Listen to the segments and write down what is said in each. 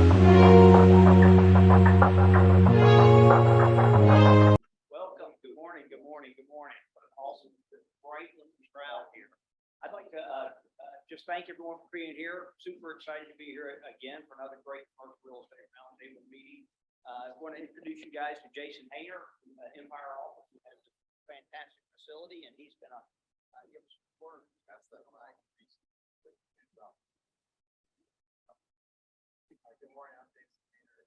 Welcome. Good morning. Good morning. Good morning. What an awesome, bright looking crowd here. I'd like to just thank everyone for being here. Super excited to be here again for another great commercial real estate roundtable meeting. I want to introduce you guys to Jason Hayner, Empire Office, who has a fantastic facility, and he's going to give us a word. That's the mic. Good morning. I'm Jason Hayner.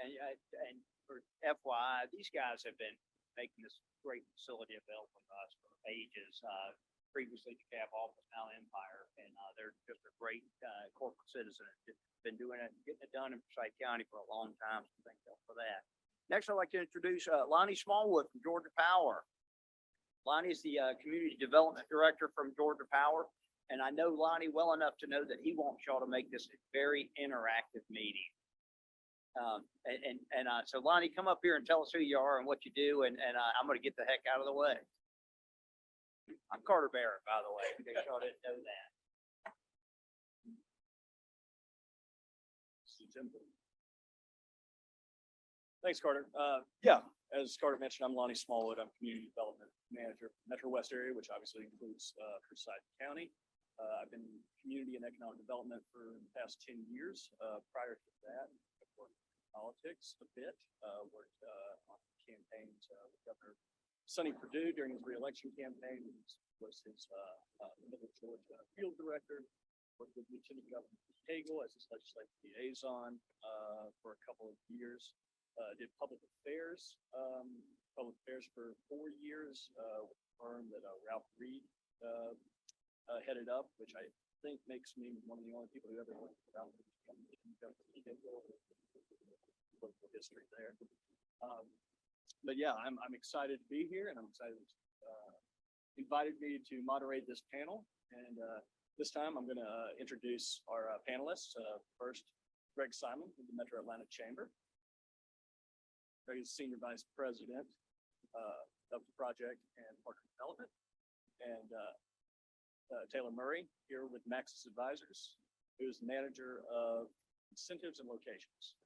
And for FYI, these guys have been making this great facility available to us for ages. Previously DeKalb Office, now Empire, and they're just a great corporate citizen. Been doing it, getting it done in Forsyth County for a long time. So thank you for that. Next, I'd like to introduce Lonnie Smallwood from Georgia Power. Lonnie is the Community Development Director from Georgia Power. And I know Lonnie well enough to know that he wants y'all to make this a very interactive meeting. So Lonnie, come up here and tell us who you are and what you do, and I'm going to get the heck out of the way. I'm Carter Barrett, by the way, in case y'all didn't know that. Thanks, Carter. Yeah, as Carter mentioned, I'm Lonnie Smallwood. I'm Community Development Manager for Metro West area, which obviously includes Forsyth County. I've been in community and economic development for the past 10 years. Prior to that, I've worked in politics a bit, worked on campaigns with Governor Sonny Perdue during his re-election campaign, was his Middle Georgia field director, worked with Lieutenant Governor Hagel as his legislative liaison for a couple of years. Did public affairs for 4 years with a firm that Ralph Reed headed up, which I think makes me one of the only people who ever worked with Ralph Reed. Political history there. But yeah, I'm excited to be here, and I'm excited invited me to moderate this panel. And this time I'm going to introduce our panelists. First, Greg Simon from the Metro Atlanta Chamber. Greg is Senior Vice President of the project and partner development. And Taylor Murray here with Maxis Advisors, who is Manager of Incentives and Locations.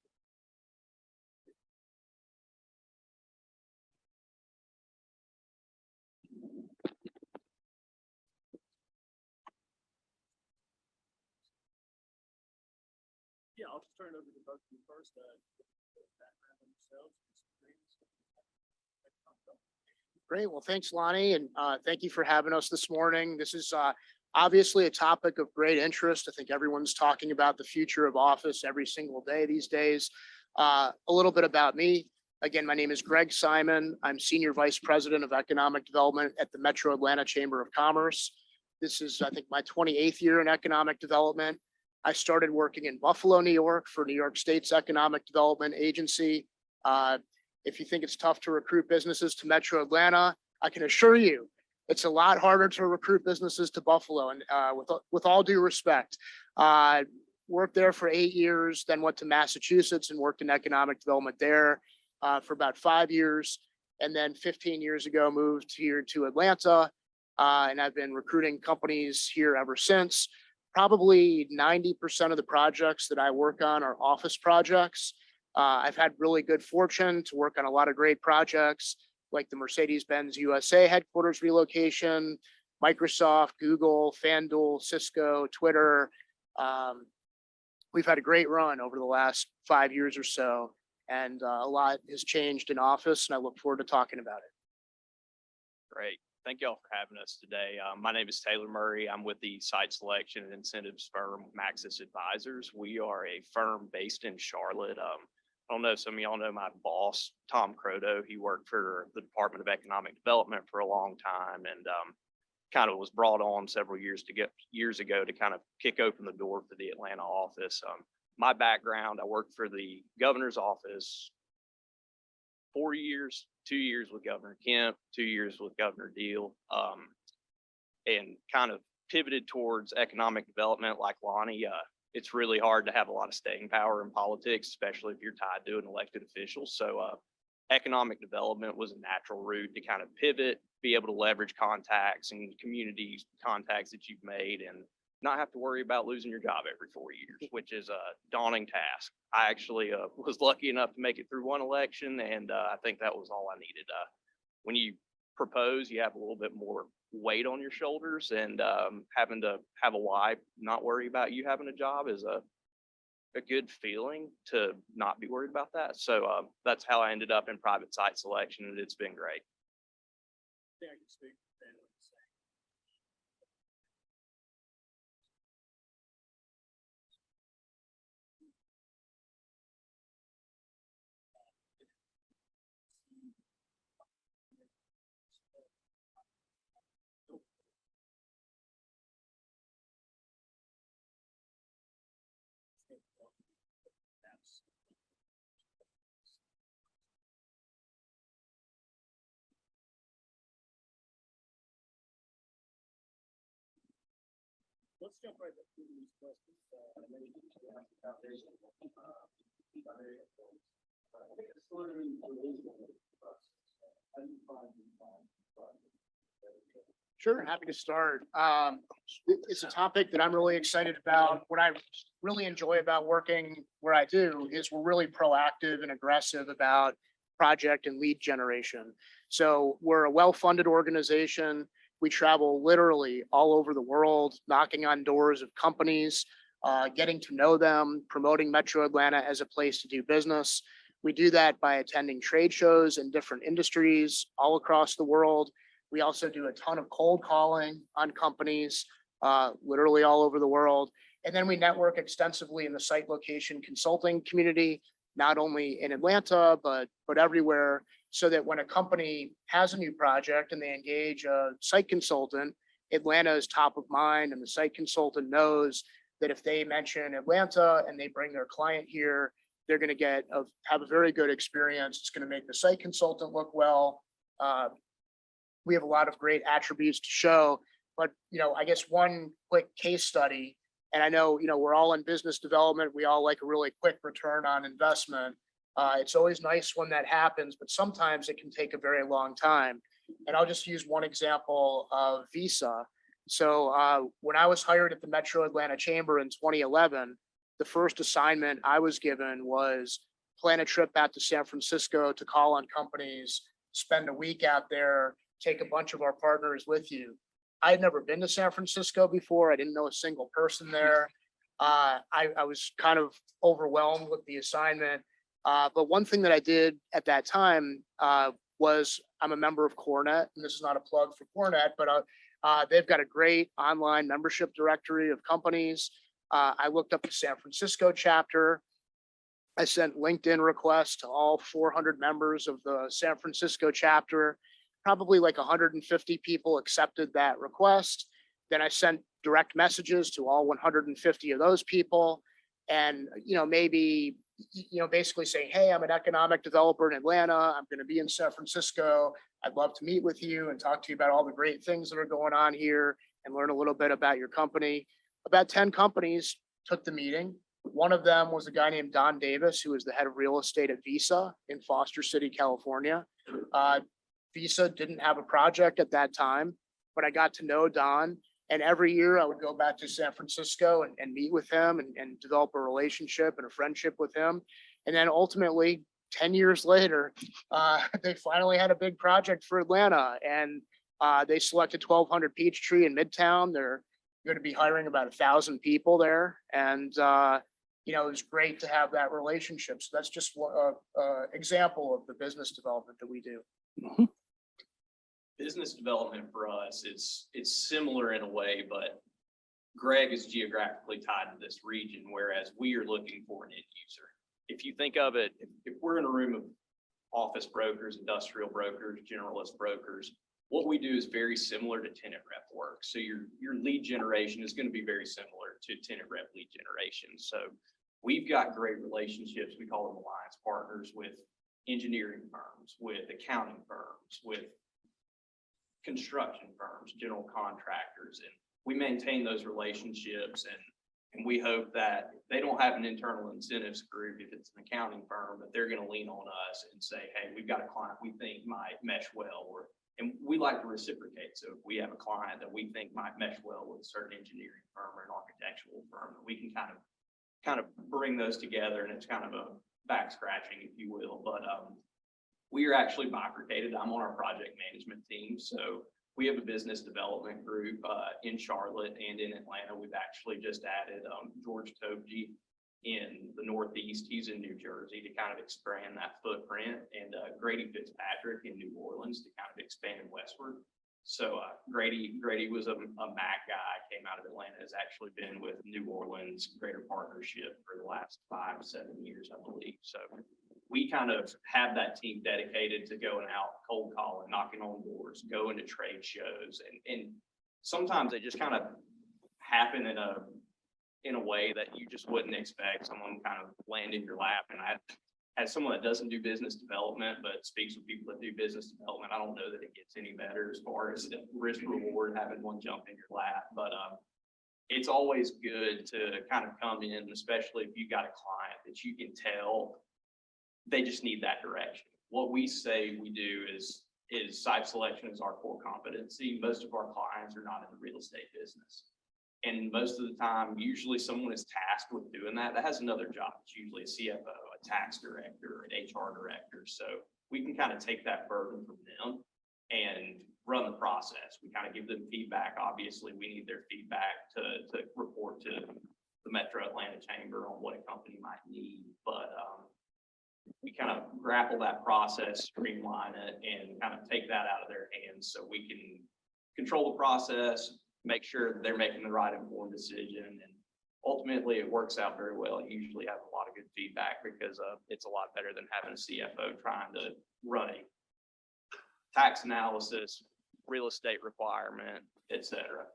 Yeah, I'll just turn it over to both of you first. Background on yourselves. Great. Well, thanks, Lonnie, and thank you for having us this morning. This is obviously a topic of great interest. I think everyone's talking about the future of office every single day these days. A little bit about me. Again, my name is Greg Simon. I'm Senior Vice President of Economic Development at the Metro Atlanta Chamber of Commerce. This is, I think, my 28th year in economic development. I started working in Buffalo, New York for New York State's Economic Development Agency. If you think it's tough to recruit businesses to Metro Atlanta, I can assure you it's a lot harder to recruit businesses to Buffalo. And with all due respect, worked there for 8 years, then went to Massachusetts and worked in economic development there for about 5 years. And then 15 years ago, moved here to Atlanta. And I've been recruiting companies here ever since. Probably 90% of the projects that I work on are office projects. I've had really good fortune to work on a lot of great projects like the Mercedes-Benz USA headquarters relocation, Microsoft, Google, FanDuel, Cisco, Twitter. We've had a great run over the last 5 years or so, and a lot has changed in office, and I look forward to talking about it. Great. Thank you all for having us today. My name is Taylor Murray. I'm with the site selection and incentives firm Maxis Advisors. We are a firm based in Charlotte. I don't know, some of y'all know my boss, Tom Croto. He worked for the Department of Economic Development for a long time and kind of was brought on several years ago to kind of kick open the door for the Atlanta office. My background, I worked for the governor's office 4 years, 2 years with Governor Kemp, 2 years with Governor Deal, and kind of pivoted towards economic development like Lonnie. It's really hard to have a lot of staying power in politics, especially if you're tied to an elected official. So economic development was a natural route to kind of pivot, be able to leverage contacts and community contacts that you've made and not have to worry about losing your job every 4 years, which is a daunting task. I actually was lucky enough to make it through one election, and I think that was all I needed. When you propose, you have a little bit more weight on your shoulders, and having to have a wife not worry about you having a job is a good feeling to not be worried about that. So that's how I ended up in private site selection, and it's been great. Yeah, I can speak. Let's jump right into these questions. Sure, happy to start. It's a topic that I'm really excited about. What I really enjoy about working where I do is we're really proactive and aggressive about project and lead generation. So we're a well-funded organization. We travel literally all over the world, knocking on doors of companies, getting to know them, promoting Metro Atlanta as a place to do business. We do that by attending trade shows in different industries all across the world. We also do a ton of cold calling on companies, literally all over the world. And then we network extensively in the site location consulting community, not only in Atlanta, but everywhere, so that when a company has a new project and they engage a site consultant, Atlanta is top of mind, and the site consultant knows that if they mention Atlanta and they bring their client here, they're going to have a very good experience. It's going to make the site consultant look well. We have a lot of great attributes to show, but I guess one quick case study, and I know we're all in business development. We all like a really quick return on investment. It's always nice when that happens, but sometimes it can take a very long time. And I'll just use one example of Visa. So when I was hired at the Metro Atlanta Chamber in 2011, the first assignment I was given was plan a trip out to San Francisco to call on companies, spend a week out there, take a bunch of our partners with you. I had never been to San Francisco before. I didn't know a single person there. I was kind of overwhelmed with the assignment. But one thing that I did at that time was I'm a member of CoreNet, and this is not a plug for CoreNet, but they've got a great online membership directory of companies. I looked up the San Francisco chapter. I sent LinkedIn requests to all 400 members of the San Francisco chapter. Probably like 150 people accepted that request. Then I sent direct messages to all 150 of those people, and maybe basically saying, hey, I'm an economic developer in Atlanta. I'm going to be in San Francisco. I'd love to meet with you and talk to you about all the great things that are going on here and learn a little bit about your company. About 10 companies took the meeting. One of them was a guy named Don Davis, who was the head of real estate at Visa in Foster City, California. Visa didn't have a project at that time, but I got to know Don. And every year I would go back to San Francisco and meet with him and develop a relationship and a friendship with him. And then ultimately, 10 years later, they finally had a big project for Atlanta, and they selected 1200 Peachtree in Midtown. They're going to be hiring about 1,000 people there. And, it was great to have that relationship. So that's just one example of the business development that we do. Business development for us is similar in a way, but Greg is geographically tied to this region, whereas we are looking for an end user. if you think of it, if we're in a room of office brokers, industrial brokers, generalist brokers, what we do is very similar to tenant rep work. So your lead generation is going to be very similar to tenant rep lead generation. So we've got great relationships. We call them alliance partners with engineering firms, with accounting firms, with construction firms, general contractors, and we maintain those relationships, and we hope that they don't have an internal incentives group if it's an accounting firm, but they're going to lean on us and say, hey, we've got a client we think might mesh well, and we like to reciprocate. So if we have a client that we think might mesh well with a certain engineering firm or an architectural firm, we can kind of bring those together, and it's kind of a back scratching, if you will. But we are actually bifurcated. I'm on our project management team, so we have a business development group in Charlotte and in Atlanta. We've actually just added George Tobji in the Northeast. He's in New Jersey to kind of expand that footprint, and Grady Fitzpatrick in New Orleans to kind of expand westward. So Grady was a Mac guy, came out of Atlanta, has actually been with New Orleans Greater Partnership for the last 5-7 years, I believe. So we kind of have that team dedicated to going out, cold calling, knocking on doors, going to trade shows. And sometimes they just kind of happen in a way that you just wouldn't expect. Someone kind of land in your lap. And as someone that doesn't do business development, but speaks with people that do business development, I don't know that it gets any better as far as the risk reward, having one jump in your lap. But it's always good to kind of come in, especially if you got a client that you can tell they just need that direction. What we say we do is site selection is our core competency. Most of our clients are not in the real estate business. And most of the time, usually someone is tasked with doing that. That has another job. It's usually a CFO, a tax director, an HR director. So we can kind of take that burden from them and run the process. We kind of give them feedback. Obviously, we need their feedback to report to the Metro Atlanta Chamber on what a company might need. But we kind of grapple that process, streamline it, and kind of take that out of their hands so we can control the process, make sure that they're making the right informed decision. And ultimately it works out very well. You usually have a lot of good feedback because it's a lot better than having a CFO trying to run a tax analysis, real estate requirement, etc.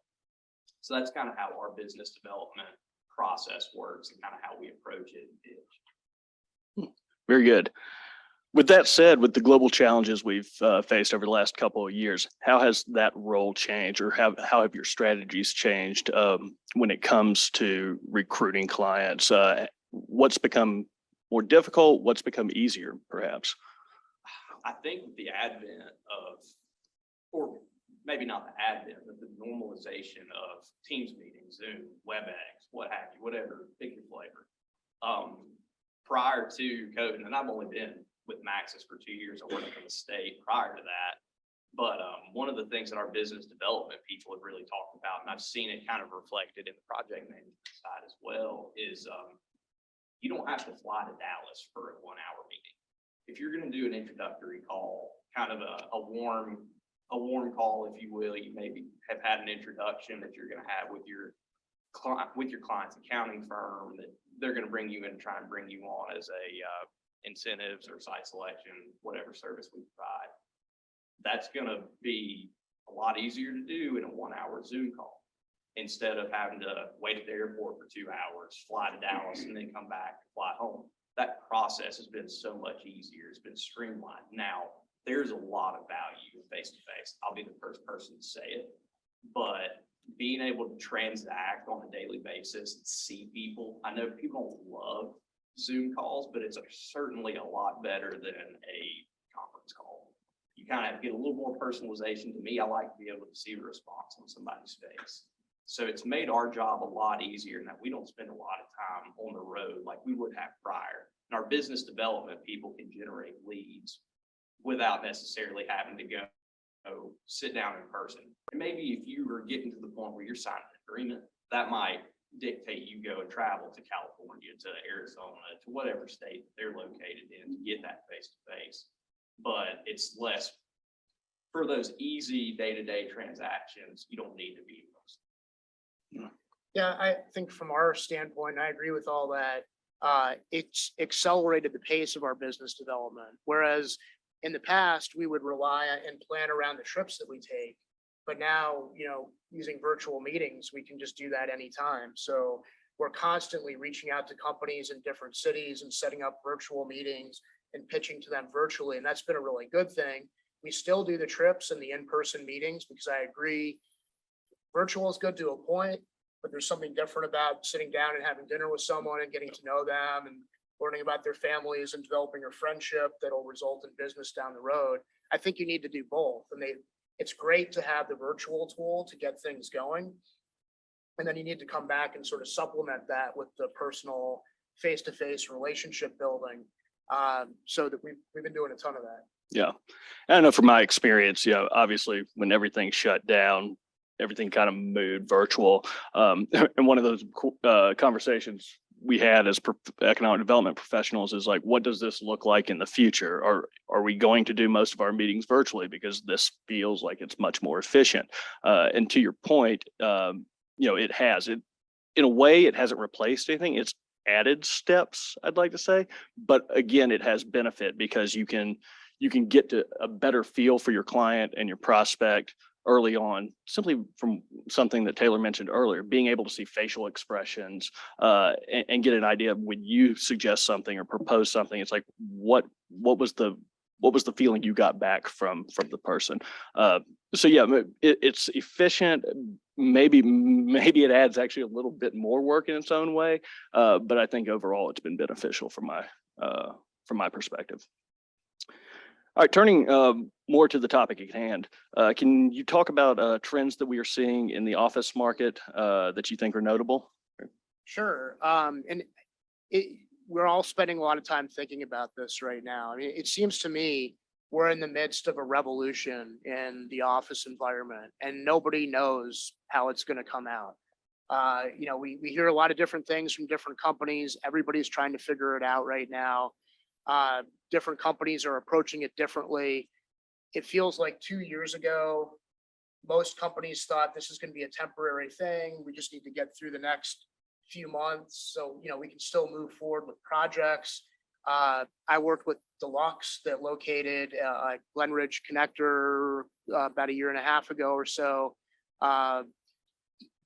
So that's kind of how our business development process works and kind of how we approach it. Very good. With that said, with the global challenges we've faced over the last couple of years, how has that role changed, or how have your strategies changed when it comes to recruiting clients? What's become more difficult? What's become easier, perhaps? I think with the advent of, or maybe not the advent, but the normalization of Teams meetings, Zoom, WebEx, what have you, whatever, pick your flavor. Prior to COVID, and I've only been with Maxis for 2 years. I worked for the state prior to that. But one of the things that our business development people have really talked about, and I've seen it kind of reflected in the project management side as well, is you don't have to fly to Dallas for a 1-hour meeting. If you're going to do an introductory call, kind of a warm call, if you will, you maybe have had an introduction that you're going to have with your client's accounting firm, that they're going to bring you in and try and bring you on as a incentives or site selection, whatever service we provide. That's going to be a lot easier to do in a 1-hour Zoom call instead of having to wait at the airport for 2 hours, fly to Dallas, and then come back and fly home. That process has been so much easier. It's been streamlined. Now, there's a lot of value face-to-face. I'll be the first person to say it, but being able to transact on a daily basis and see people. I know people don't love Zoom calls, but it's certainly a lot better than a conference call. You kind of get a little more personalization. To me, I like to be able to see the response on somebody's face. So it's made our job a lot easier in that we don't spend a lot of time on the road like we would have prior. And our business development people can generate leads without necessarily having to go sit down in person. And maybe if you are getting to the point where you're signing an agreement, that might dictate you go and travel to California, to Arizona, to whatever state they're located in to get that face-to-face. But it's less for those easy day-to-day transactions. You don't need to be in person. Yeah, I think from our standpoint, I agree with all that. it's accelerated the pace of our business development. Whereas in the past, we would rely and plan around the trips that we take. But now, using virtual meetings, we can just do that anytime. So we're constantly reaching out to companies in different cities and setting up virtual meetings and pitching to them virtually. And that's been a really good thing. We still do the trips and the in-person meetings because I agree, virtual is good to a point, but there's something different about sitting down and having dinner with someone and getting to know them and learning about their families and developing a friendship that'll result in business down the road. I think you need to do both. And it's great to have the virtual tool to get things going. And then you need to come back and sort of supplement that with the personal face-to-face relationship building. So that we've been doing a ton of that. Yeah. I know from my experience, obviously when everything shut down, everything kind of moved virtual. And one of those conversations we had as economic development professionals is like, what does this look like in the future? Are we going to do most of our meetings virtually because this feels like it's much more efficient? And to your point, it has it in a way, it hasn't replaced anything. It's added steps, I'd like to say, but again, it has benefit because you can get to a better feel for your client and your prospect early on, simply from something that Taylor mentioned earlier, being able to see facial expressions and get an idea of when you suggest something or propose something. It's like, what was the feeling you got back from the person? So yeah, it's efficient. Maybe it adds actually a little bit more work in its own way, but I think overall it's been beneficial from my perspective. All right, turning more to the topic at hand, can you talk about trends that we are seeing in the office market that you think are notable? Sure. And we're all spending a lot of time thinking about this right now. I mean, it seems to me we're in the midst of a revolution in the office environment, and nobody knows how it's going to come out. We hear a lot of different things from different companies. Everybody's trying to figure it out right now. Different companies are approaching it differently. It feels like 2 years ago, most companies thought this is going to be a temporary thing. We just need to get through the next few months. So, we can still move forward with projects. I worked with Deluxe that located Glen Ridge Connector about a year and a half ago or so.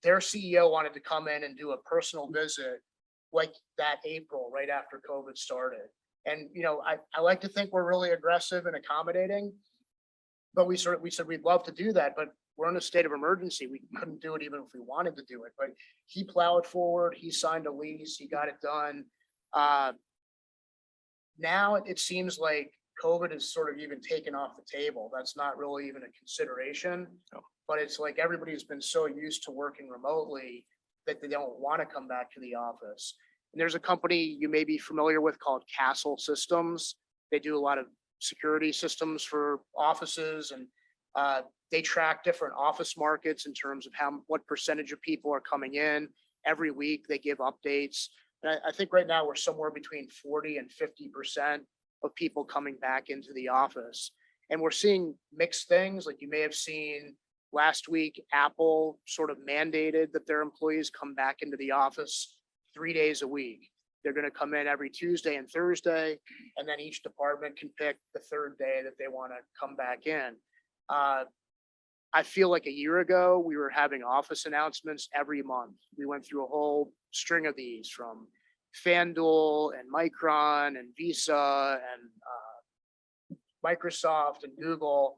Their CEO wanted to come in and do a personal visit like that April, right after COVID started. And, I like to think we're really aggressive and accommodating, but we said we'd love to do that, but we're in a state of emergency. We couldn't do it even if we wanted to do it, but he plowed forward. He signed a lease. He got it done. Now it seems like COVID is sort of even taken off the table. That's not really even a consideration, but it's like everybody's been so used to working remotely that they don't want to come back to the office. And there's a company you may be familiar with called Castle Systems. They do a lot of security systems for offices, and they track different office markets in terms of what percentage of people are coming in. Every week they give updates. And I think right now we're somewhere between 40 and 50% of people coming back into the office. And we're seeing mixed things. Like you may have seen last week, Apple sort of mandated that their employees come back into the office 3 days a week. They're going to come in every Tuesday and Thursday, and then each department can pick the third day that they want to come back in. I feel like a year ago, we were having office announcements every month. We went through a whole string of these from FanDuel and Micron and Visa and Microsoft and Google.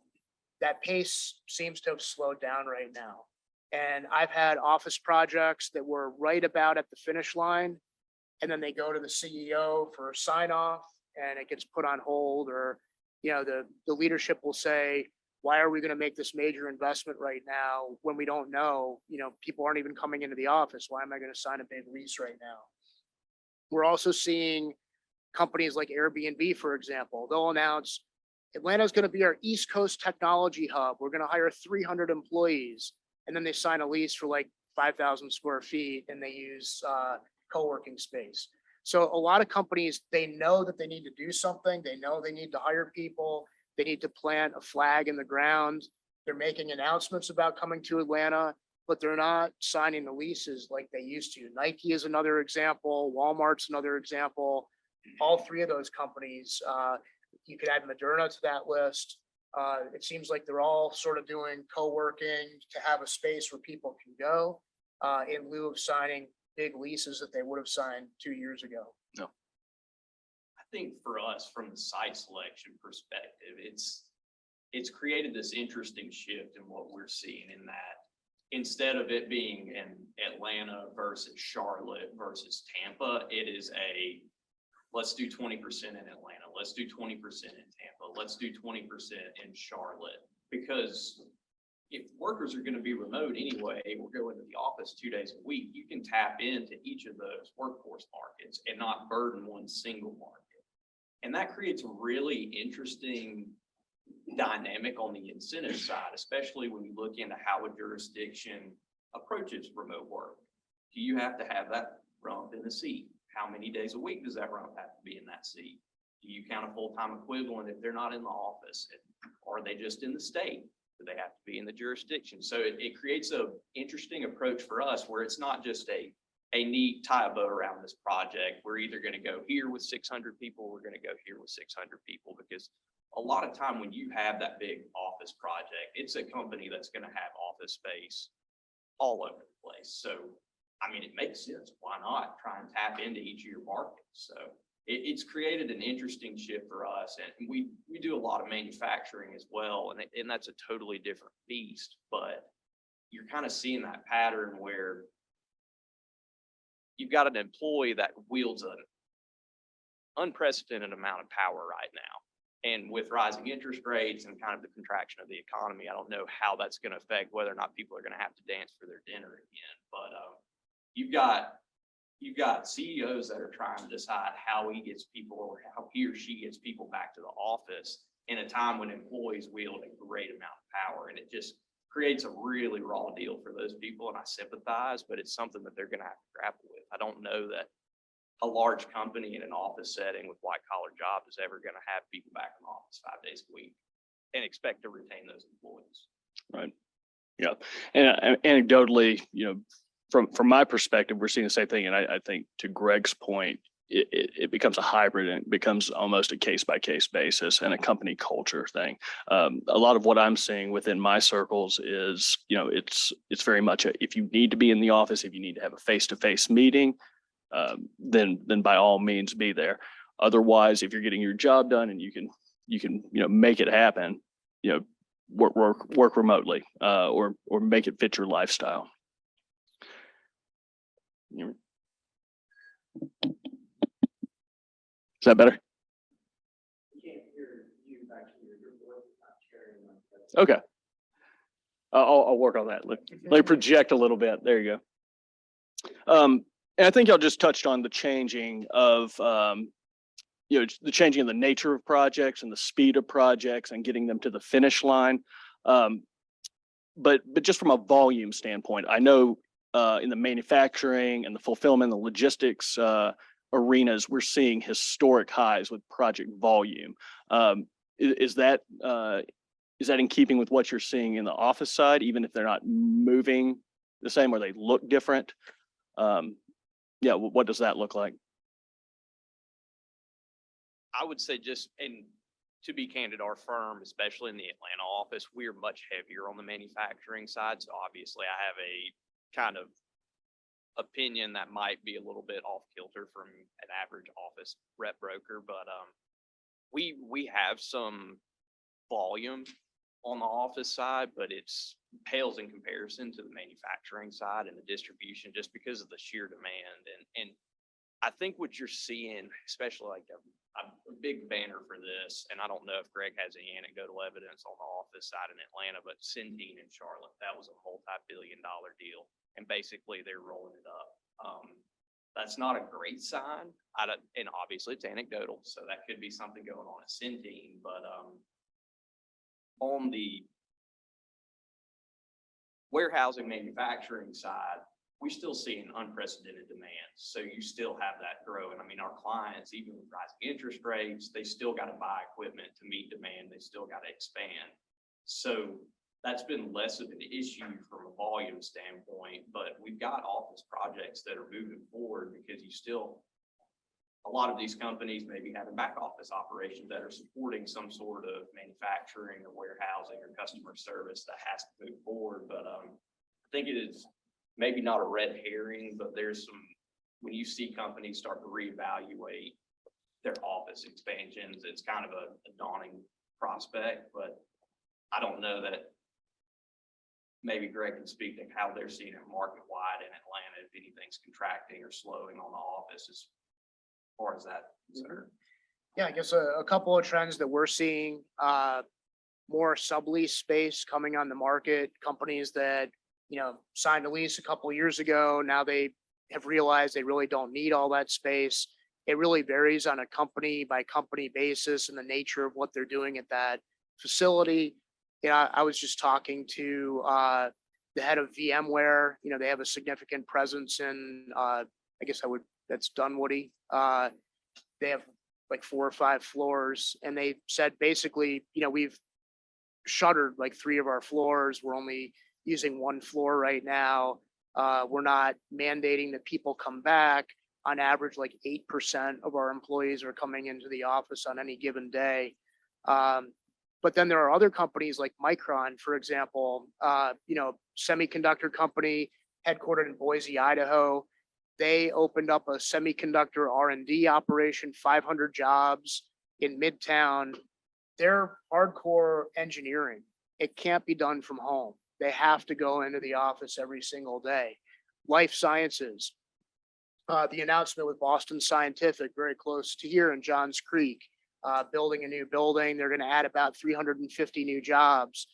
That pace seems to have slowed down right now. And I've had office projects that were right about at the finish line, and then they go to the CEO for a sign off and it gets put on hold, or, the leadership will say, why are we going to make this major investment right now when we don't know, people aren't even coming into the office. Why am I going to sign a big lease right now? We're also seeing companies like Airbnb, for example. They'll announce Atlanta's going to be our East Coast technology hub. We're going to hire 300 employees. And then they sign a lease for like 5,000 square feet and they use co-working space. So a lot of companies, they know that they need to do something. They know they need to hire people. They need to plant a flag in the ground. They're making announcements about coming to Atlanta. but they're not signing the leases like they used to. Nike is another example. Walmart's another example. All three of those companies, you could add Moderna to that list. It seems like they're all sort of doing co-working to have a space where people can go in lieu of signing big leases that they would have signed 2 years ago. I think for us, from the site selection perspective, it's created this interesting shift in what we're seeing in that instead of it being in Atlanta versus Charlotte versus Tampa, it is let's do 20% in Atlanta. Let's do 20% in Tampa. Let's do 20% in Charlotte. Because if workers are going to be remote anyway, we're going to the office 2 days a week, you can tap into each of those workforce markets and not burden one single market. And that creates a really interesting dynamic on the incentive side, especially when you look into how a jurisdiction approaches remote work. Do you have to have that rump in the seat? How many days a week does that rump have to be in that seat? Do you count a full-time equivalent if they're not in the office? Or are they just in the state? Do they have to be in the jurisdiction? So it creates an interesting approach for us where it's not just a neat tie a bow around this project. We're either going to go here with 600 people, we're going to go here with 600 people, because a lot of time when you have that big office project, it's a company that's going to have office space all over the place. So, I mean, it makes sense. Why not try and tap into each of your markets? So it's created an interesting shift for us. And we do a lot of manufacturing as well. And that's a totally different beast, but you're kind of seeing that pattern where You've got an employee that wields an unprecedented amount of power right now. And with rising interest rates and kind of the contraction of the economy, I don't know how that's going to affect whether or not people are going to have to dance for their dinner again. But you've got CEOs that are trying to decide how he gets people or how he or she gets people back to the office in a time when employees wield a great amount of power. And it just creates a really raw deal for those people. And I sympathize, but it's something that they're going to have to grapple with. I don't know that a large company in an office setting with white collar jobs is ever going to have people back in the office 5 days a week and expect to retain those employees. Right. Yeah. And anecdotally, from my perspective, we're seeing the same thing. And I think to Greg's point, it becomes a hybrid and it becomes almost a case by case basis and a company culture thing. A lot of what I'm seeing within my circles is, it's very much if you need to be in the office, if you need to have a face-to-face meeting, then by all means be there. Otherwise, if you're getting your job done and you can make it happen, work remotely, or make it fit your lifestyle. Is that better? Okay. I'll work on that. Let me project a little bit. There you go. And I think y'all just touched on the changing of, the changing of the nature of projects and the speed of projects and getting them to the finish line. But just from a volume standpoint, I know in the manufacturing and the fulfillment, the logistics arenas, we're seeing historic highs with project volume. Is that in keeping with what you're seeing in the office side, even if they're not moving the same or they look different? What does that look like? I would say and to be candid, our firm, especially in the Atlanta office, we're much heavier on the manufacturing side. So obviously I have a kind of opinion that might be a little bit off kilter from an average office rep broker, but we have some volume on the office side, but it's pales in comparison to the manufacturing side and the distribution just because of the sheer demand. And I think what you're seeing, especially like I'm a big banner for this, and I don't know if Greg has any anecdotal evidence on the office side in Atlanta, but Centene in Charlotte, that was a multi-billion-dollar deal. And basically they're rolling it up. That's not a great sign. And obviously it's anecdotal, so that could be something going on at Centene, but on the warehousing manufacturing side, we still see an unprecedented demand. So you still have that growing. I mean, our clients, even with rising interest rates, they still got to buy equipment to meet demand. They still got to expand. So that's been less of an issue from a volume standpoint, but we've got office projects that are moving forward because a lot of these companies maybe have a back office operation that are supporting some sort of manufacturing or warehousing or customer service that has to move forward. But I think it is maybe not a red herring, but there's when you see companies start to reevaluate their office expansions, it's kind of a daunting prospect, but I don't know that maybe Greg can speak to how they're seeing it market-wide in Atlanta, if anything's contracting or slowing on the office as far as that concerned. Yeah, I guess a couple of trends that we're seeing, more sublease space coming on the market, companies that, signed a lease a couple of years ago. Now they have realized they really don't need all that space. It really varies on a company by company basis and the nature of what they're doing at that facility. I was just talking to the head of VMware. They have a significant presence in, that's Dunwoody. They have like 4 or 5 floors, and they said basically, we've shuttered like 3 of our floors. We're only using 1 floor right now. We're not mandating that people come back. On average, like 8% of our employees are coming into the office on any given day. But then there are other companies like Micron, for example, semiconductor company headquartered in Boise, Idaho. They opened up a semiconductor R&D operation, 500 jobs in Midtown. They're hardcore engineering. It can't be done from home. They have to go into the office every single day. Life sciences, the announcement with Boston Scientific, very close to here in Johns Creek, building a new building. They're going to add about 350 new jobs.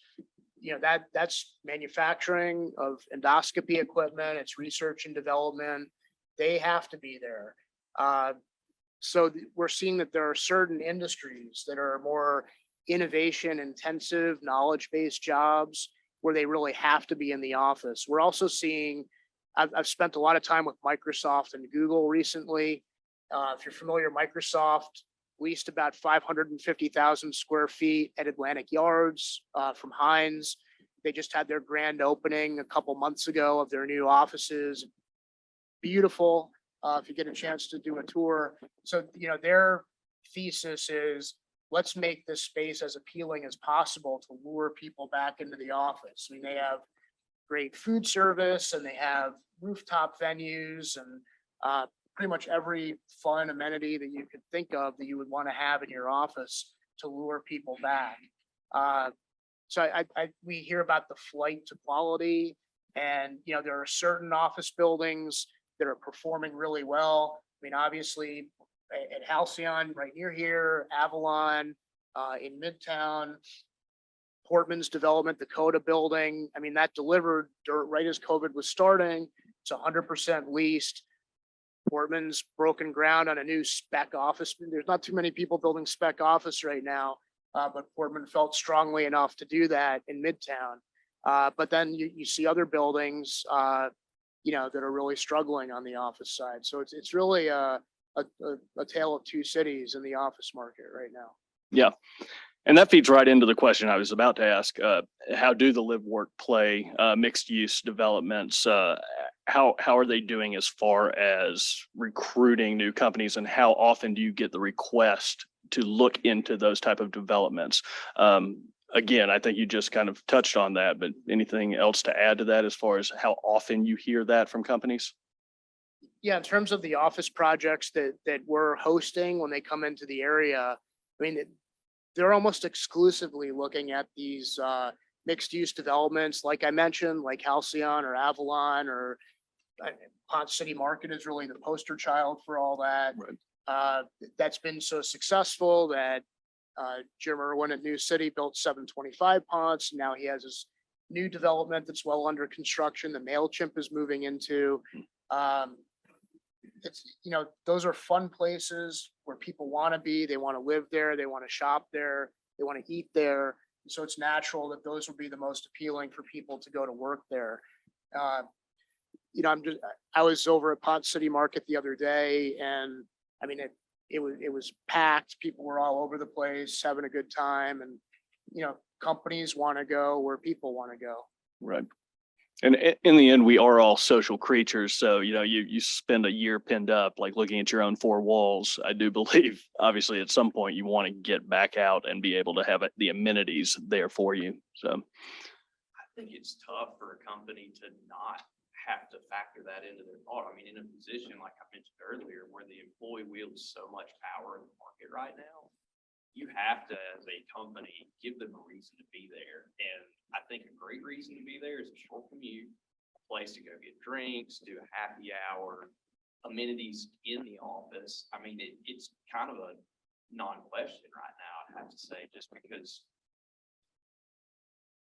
That's manufacturing of endoscopy equipment. It's research and development. They have to be there. We're seeing that there are certain industries that are more innovation intensive, knowledge-based jobs where they really have to be in the office. We're also seeing, I've spent a lot of time with Microsoft and Google recently. If you're familiar, Microsoft leased about 550,000 square feet at Atlantic Yards from Hines. They just had their grand opening a couple months ago of their new offices. Beautiful. If you get a chance to do a tour. So, their thesis is, let's make this space as appealing as possible to lure people back into the office. I mean, they have great food service and they have rooftop venues and pretty much every fun amenity that you could think of that you would want to have in your office to lure people back. So we hear about the flight to quality, and there are certain office buildings that are performing really well. I mean, obviously at Halcyon right near here, Avalon in Midtown, Portman's development, the Coda building. I mean, that delivered right as COVID was starting. It's 100% leased. Portman's broken ground on a new spec office. There's not too many people building spec office right now, but Portman felt strongly enough to do that in Midtown. But then you see other buildings, that are really struggling on the office side. So it's really a tale of 2 cities in the office market right now. Yeah. And that feeds right into the question I was about to ask. How do the live work play mixed use developments? How are they doing as far as recruiting new companies, and how often do you get the request to look into those type of developments? Again, I think you just kind of touched on that, but anything else to add to that as far as how often you hear that from companies? Yeah, in terms of the office projects that we're hosting when they come into the area, I mean, they're almost exclusively looking at these mixed use developments, like I mentioned, like Halcyon or Avalon or Ponce City Market is really the poster child for all that. Right. That's been so successful that Jim Irwin at New City built 725 Ponce. Now he has his new development that's well under construction. The MailChimp is moving into. It's, those are fun places where people want to be. They want to live there. They want to shop there. They want to eat there. So it's natural that those will be the most appealing for people to go to work there. I was over at Ponce City Market the other day, and I mean, it was packed. People were all over the place having a good time. And companies want to go, where people want to go. Right. And in the end, we are all social creatures. So, you spend a year pinned up, like looking at your own four walls. I do believe, obviously, at some point you want to get back out and be able to have the amenities there for you. So, I think it's tough for a company to not have to factor that into their thought. I mean, in a position, like I mentioned earlier, where the employee wields so much power in the market right now, you have to, as a company, give them a reason to be there. And I think a great reason to be there is a short commute, a place to go get drinks, do a happy hour, amenities in the office. I mean, it's kind of a non-question right now, I have to say, just because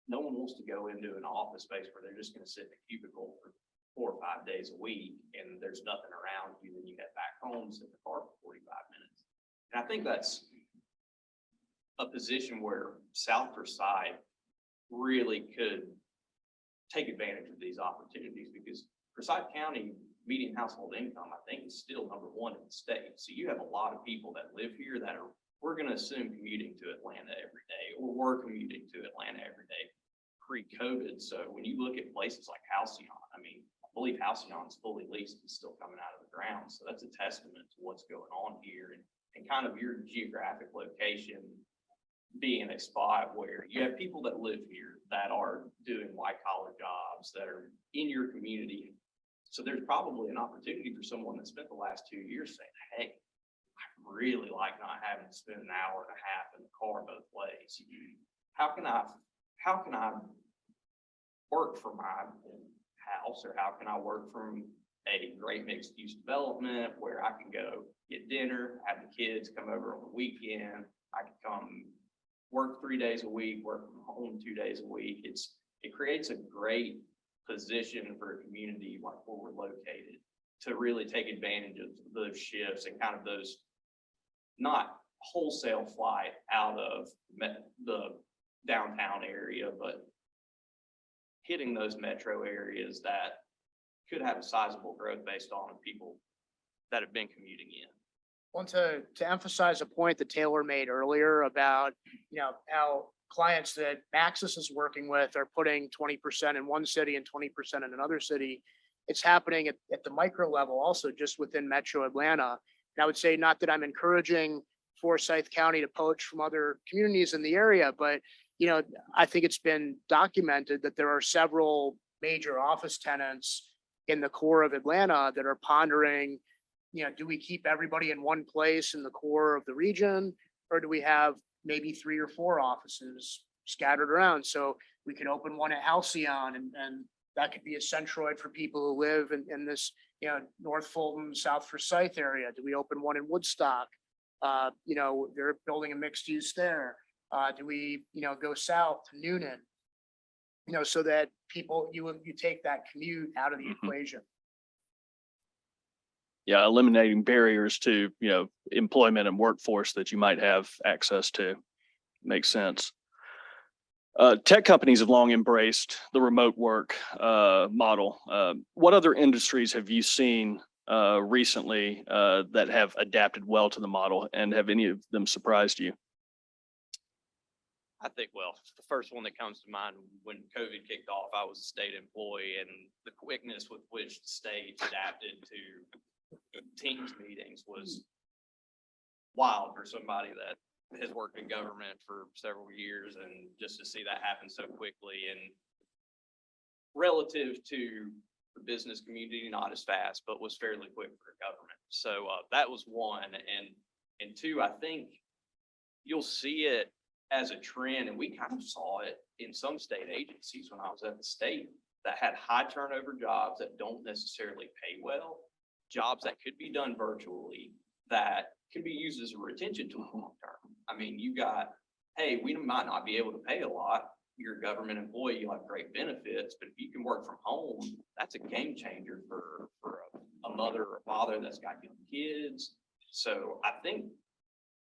no one wants to go into an office space where they're just going to sit in a cubicle for 4 or 5 days a week and there's nothing around you. Then you head back home, sit in the car for 45 minutes. And I think that's a position where South Forsyth really could take advantage of these opportunities, because Forsyth County median household income, I think, is still #1 in the state. So you have a lot of people that live here that we're going to assume commuting to Atlanta every day, or were commuting to Atlanta every day pre-COVID. So when you look at places like Halcyon, I mean, I believe Halcyon is fully leased and still coming out of the ground. So that's a testament to what's going on here, and kind of your geographic location being a spot where you have people that live here that are doing white collar jobs that are in your community. So there's probably an opportunity for someone that spent the last 2 years saying, hey, I really like not having to spend an hour and a half in the car both ways. How can I work from my house, or how can I work from a great mixed use development where I can go get dinner, have the kids come over on the weekend, I can come work 3 days a week, work from home 2 days a week. It creates a great position for a community like where we're located to really take advantage of those shifts and kind of those, not wholesale flight out of the downtown area, but hitting those metro areas that could have a sizable growth based on people that have been commuting in. Want to emphasize a point that Taylor made earlier about, how clients that Maxis is working with are putting 20% in one city and 20% in another city. It's happening at the micro level also, just within Metro Atlanta. And I would say, not that I'm encouraging Forsyth County to poach from other communities in the area, but, I think it's been documented that there are several major office tenants in the core of Atlanta that are pondering, do we keep everybody in one place in the core of the region, or do we have maybe 3 or 4 offices scattered around? So we could open one at Halcyon, and that could be a centroid for people who live in this, North Fulton, South Forsyth area. Do we open one in Woodstock? They're building a mixed use there. Do we, go south to Noonan? So that people, you take that commute out of the equation. yeah, eliminating barriers to, employment and workforce that you might have access to makes sense. Tech companies have long embraced the remote work model. What other industries have you seen recently that have adapted well to the model, and have any of them surprised you? I think, well, the first one that comes to mind when COVID kicked off, I was a state employee, and the quickness with which the state adapted to Teams meetings was wild for somebody that has worked in government for several years, and just to see that happen so quickly and relative to the business community, not as fast, but was fairly quick for government. So that was one. And two, I think you'll see it as a trend, and we kind of saw it in some state agencies when I was at the state that had high turnover jobs that don't necessarily pay well, jobs that could be done virtually that can be used as a retention tool long term. I mean, you got, hey, we might not be able to pay a lot. You're a government employee, you have great benefits, but if you can work from home, that's a game changer for a mother or a father that's got young kids. So I think,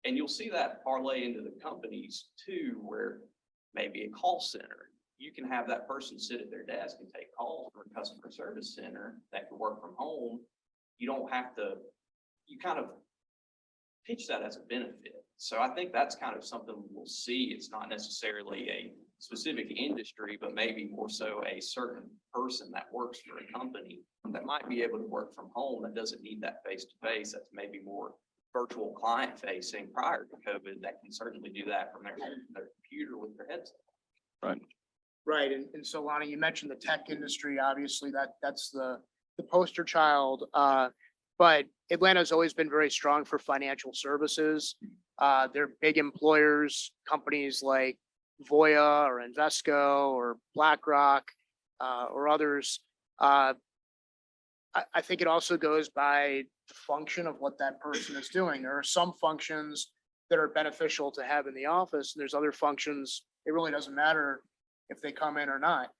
and you'll see that parlay into the companies too, where maybe a call center, you can have that person sit at their desk and take calls from a customer service center that can work from home. You don't have to, you kind of pitch that as a benefit. So I think that's kind of something we'll see. It's not necessarily a specific industry, but maybe more so a certain person that works for a company that might be able to work from home that doesn't need that face to face. That's maybe more virtual client facing prior to COVID that can certainly do that from their home, their computer with their headset. Right. Right, and so Lonnie, you mentioned the tech industry, obviously that's the poster child. But Atlanta's always been very strong for financial services. They're big employers, companies like Voya or Invesco or BlackRock, or others. I think it also goes by the function of what that person is doing. There are some functions that are beneficial to have in the office, and there's other functions, it really doesn't matter if they come in or not.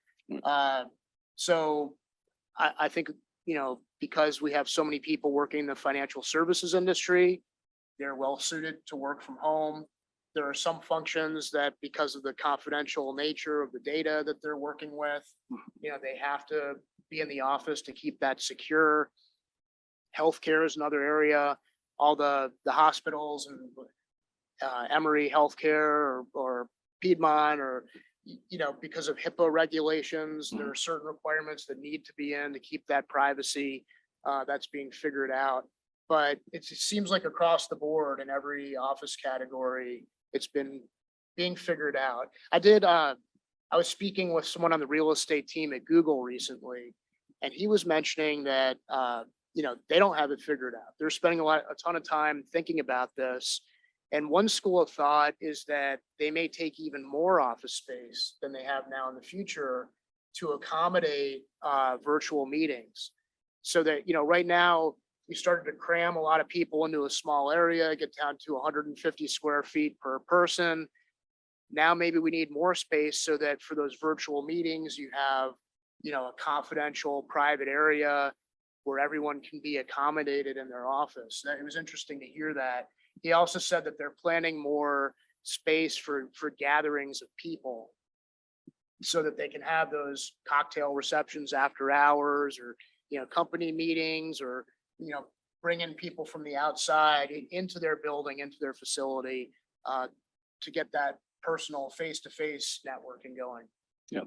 So I think, because we have so many people working in the financial services industry, they're well suited to work from home. There are some functions that, because of the confidential nature of the data that they're working with, they have to be in the office to keep that secure. Healthcare is another area. All the hospitals and Emory Healthcare or Piedmont or because of HIPAA regulations, there are certain requirements that need to be in to keep that privacy. That's being figured out. But it seems like across the board in every office category, it's been being figured out. I was speaking with someone on the real estate team at Google recently, and he was mentioning that, they don't have it figured out. They're spending a ton of time thinking about this. And one school of thought is that they may take even more office space than they have now in the future to accommodate virtual meetings. So that, right now we started to cram a lot of people into a small area, get down to 150 square feet per person. Now maybe we need more space so that for those virtual meetings, you have, a confidential private area where everyone can be accommodated in their office. It was interesting to hear that. He also said that they're planning more space for gatherings of people so that they can have those cocktail receptions after hours or, company meetings or, bring in people from the outside into their building, into their facility to get that personal face-to-face networking going. Yeah.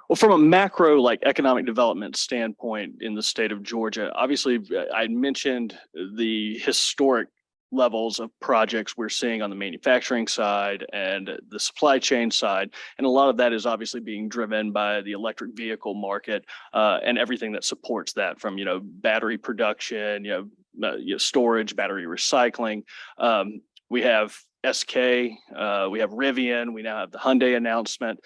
Well, from a macro, like economic development standpoint in the state of Georgia, obviously I mentioned the historic levels of projects we're seeing on the manufacturing side and the supply chain side. And a lot of that is obviously being driven by the electric vehicle market and everything that supports that from, battery production, storage, battery recycling. We have SK, we have Rivian, we now have the Hyundai announcement.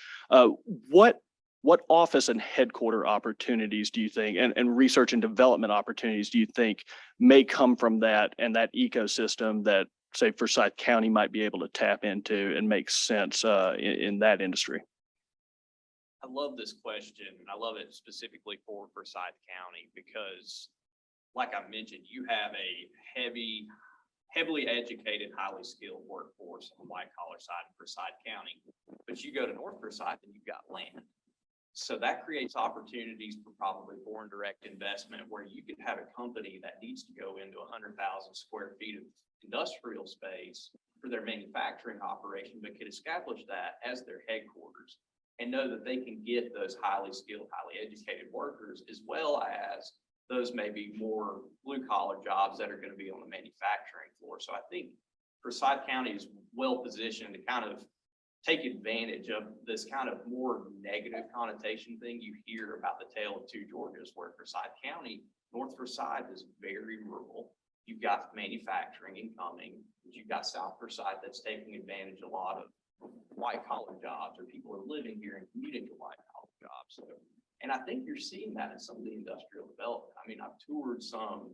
What office and headquarter opportunities do you think, and research and development opportunities do you think may come from that and that ecosystem that, say, Forsyth County might be able to tap into and make sense in that industry? I love this question, and I love it specifically for Forsyth County because, like I mentioned, you have a heavily educated, highly skilled workforce on the white collar side of Forsyth County. But you go to North Forsyth and you've got land. So that creates opportunities for probably foreign direct investment where you could have a company that needs to go into 100,000 square feet of industrial space for their manufacturing operation, but could establish that as their headquarters and know that they can get those highly skilled, highly educated workers, as well as those maybe more blue collar jobs that are going to be on the manufacturing floor. So I think Forsyth County is well positioned to kind of take advantage of this kind of more negative connotation thing you hear about the tale of two Georgias, where Forsyth County, North Forsyth is very rural. You've got manufacturing incoming, but you've got South Forsyth that's taking advantage of a lot of white collar jobs, or people are living here and commuting to white collar jobs. So, and I think you're seeing that in some of the industrial development. I mean, I've toured some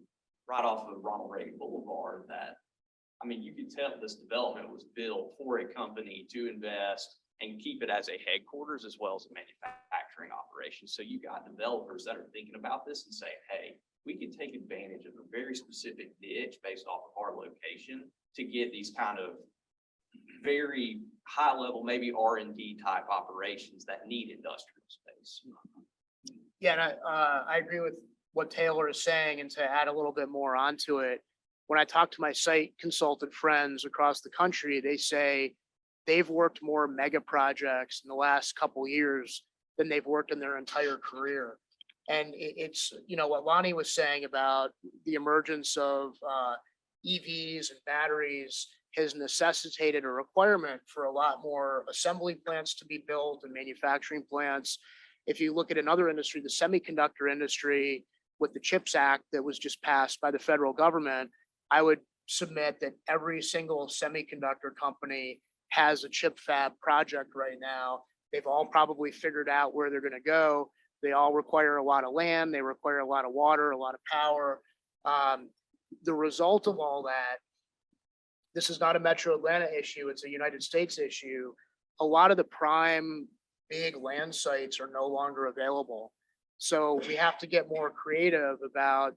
right off of Ronald Reagan Boulevard that, you could tell this development was built for a company to invest and keep it as a headquarters as well as a manufacturing operation. So you got developers that are thinking about this and say, hey, we can take advantage of a very specific niche based off of our location to get these kind of very high level, maybe R&D type operations that need industrial space. Yeah, and I agree with what Taylor is saying, and to add a little bit more onto it, when I talk to my site consultant friends across the country, they say they've worked more mega projects in the last couple years than they've worked in their entire career. And it's, what Lonnie was saying about the emergence of EVs and batteries has necessitated a requirement for a lot more assembly plants to be built and manufacturing plants. If you look at another industry, the semiconductor industry, with the CHIPS Act that was just passed by the federal government, I would submit that every single semiconductor company has a chip fab project right now. They've all probably figured out where they're going to go. They all require a lot of land. They require a lot of water, a lot of power. The result of all that, this is not a Metro Atlanta issue. It's a United States issue. A lot of the prime big land sites are no longer available. So we have to get more creative about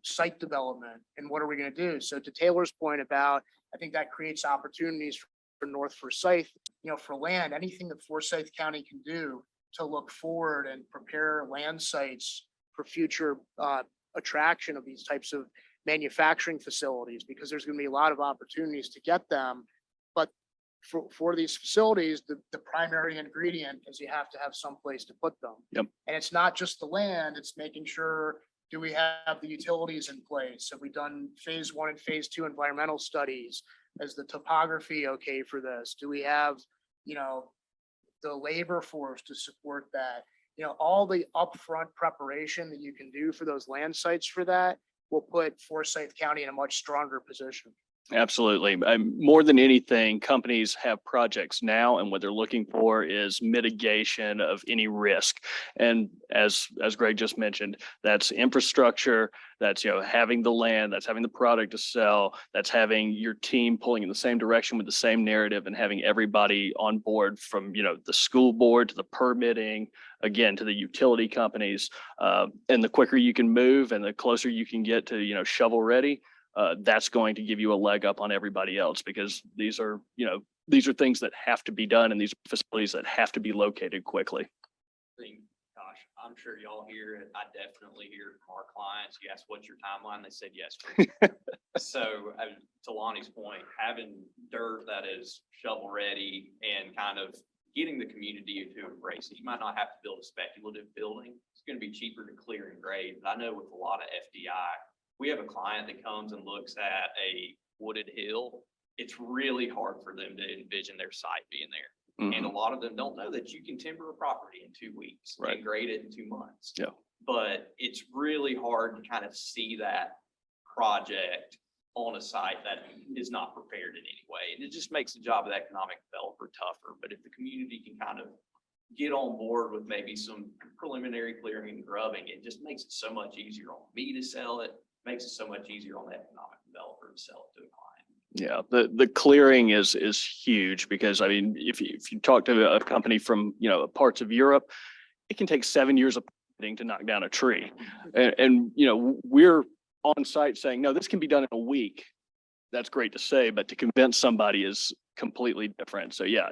site development and what are we going to do? So to Taylor's point about, I think that creates opportunities for North Forsyth, for land, anything that Forsyth County can do to look forward and prepare land sites for future attraction of these types of manufacturing facilities, because there's going to be a lot of opportunities to get them. But for these facilities, the primary ingredient is you have to have some place to put them. Yep. And it's not just the land, it's making sure, do we have the utilities in place? Have we done phase 1 and phase 2 environmental studies? Is the topography okay for this? Do we have, the labor force to support that? All the upfront preparation that you can do for those land sites for that will put Forsyth County in a much stronger position. Absolutely. More than anything, companies have projects now, and what they're looking for is mitigation of any risk. And as Greg just mentioned, that's infrastructure, that's, having the land, that's having the product to sell, that's having your team pulling in the same direction with the same narrative and having everybody on board from, the school board to the permitting, again, to the utility companies. And the quicker you can move and the closer you can get to, shovel ready, that's going to give you a leg up on everybody else, because these are things that have to be done, and these are facilities that have to be located quickly. Gosh, I'm sure y'all hear it. I definitely hear it from our clients. You ask, what's your timeline? They said yes. So to Lonnie's point, having dirt that is shovel ready and kind of getting the community to embrace it. You might not have to build a speculative building. It's going to be cheaper to clear and grade. But I know with a lot of FDI, we have a client that comes and looks at a wooded hill. It's really hard for them to envision their site being there. And a lot of them don't know that you can timber a property in 2 weeks and grade it in 2 months. Yeah. But it's really hard to kind of see that project on a site that is not prepared in any way. And it just makes the job of the economic developer tougher. But if the community can kind of get on board with maybe some preliminary clearing and grubbing, it just makes it so much easier on me to sell it. Makes it so much easier on the economic developer to sell it to a client. Yeah, the clearing is huge, because if you talk to a company from parts of Europe, it can take 7 years of to knock down a tree, and we're on site saying no, this can be done in a week. That's great to say, but to convince somebody is completely different. So yeah.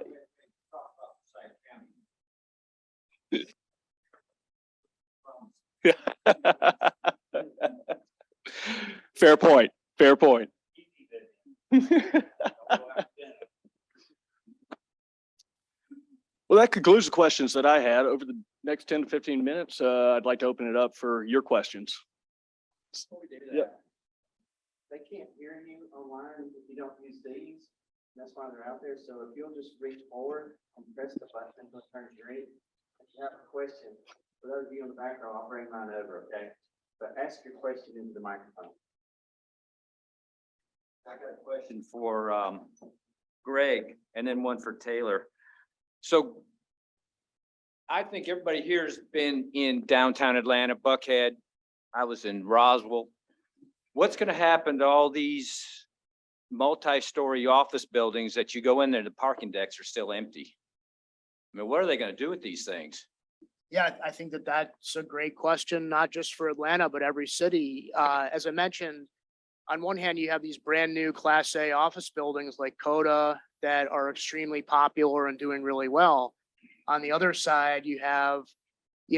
Fair point. Fair point. Well, that concludes the questions that I had. Over the next 10 to 15 minutes, I'd like to open it up for your questions. Yeah. They can't hear you online if you don't use these. That's why they're out there. So if you'll just reach forward and press the button until it turns green. If you have a question, for those of you in the back row, I'll bring mine over, okay? But ask your question into the microphone. I got a question for Greg and then one for Taylor. So I think everybody here has been in downtown Atlanta, Buckhead. I was in Roswell. What's going to happen to all these multi-story office buildings that you go in there, the parking decks are still empty? I mean, what are they going to do with these things? Yeah, I think that's a great question, not just for Atlanta, but every city. As I mentioned, on one hand, you have these brand new Class A office buildings like Coda that are extremely popular and doing really well. On the other side, you have,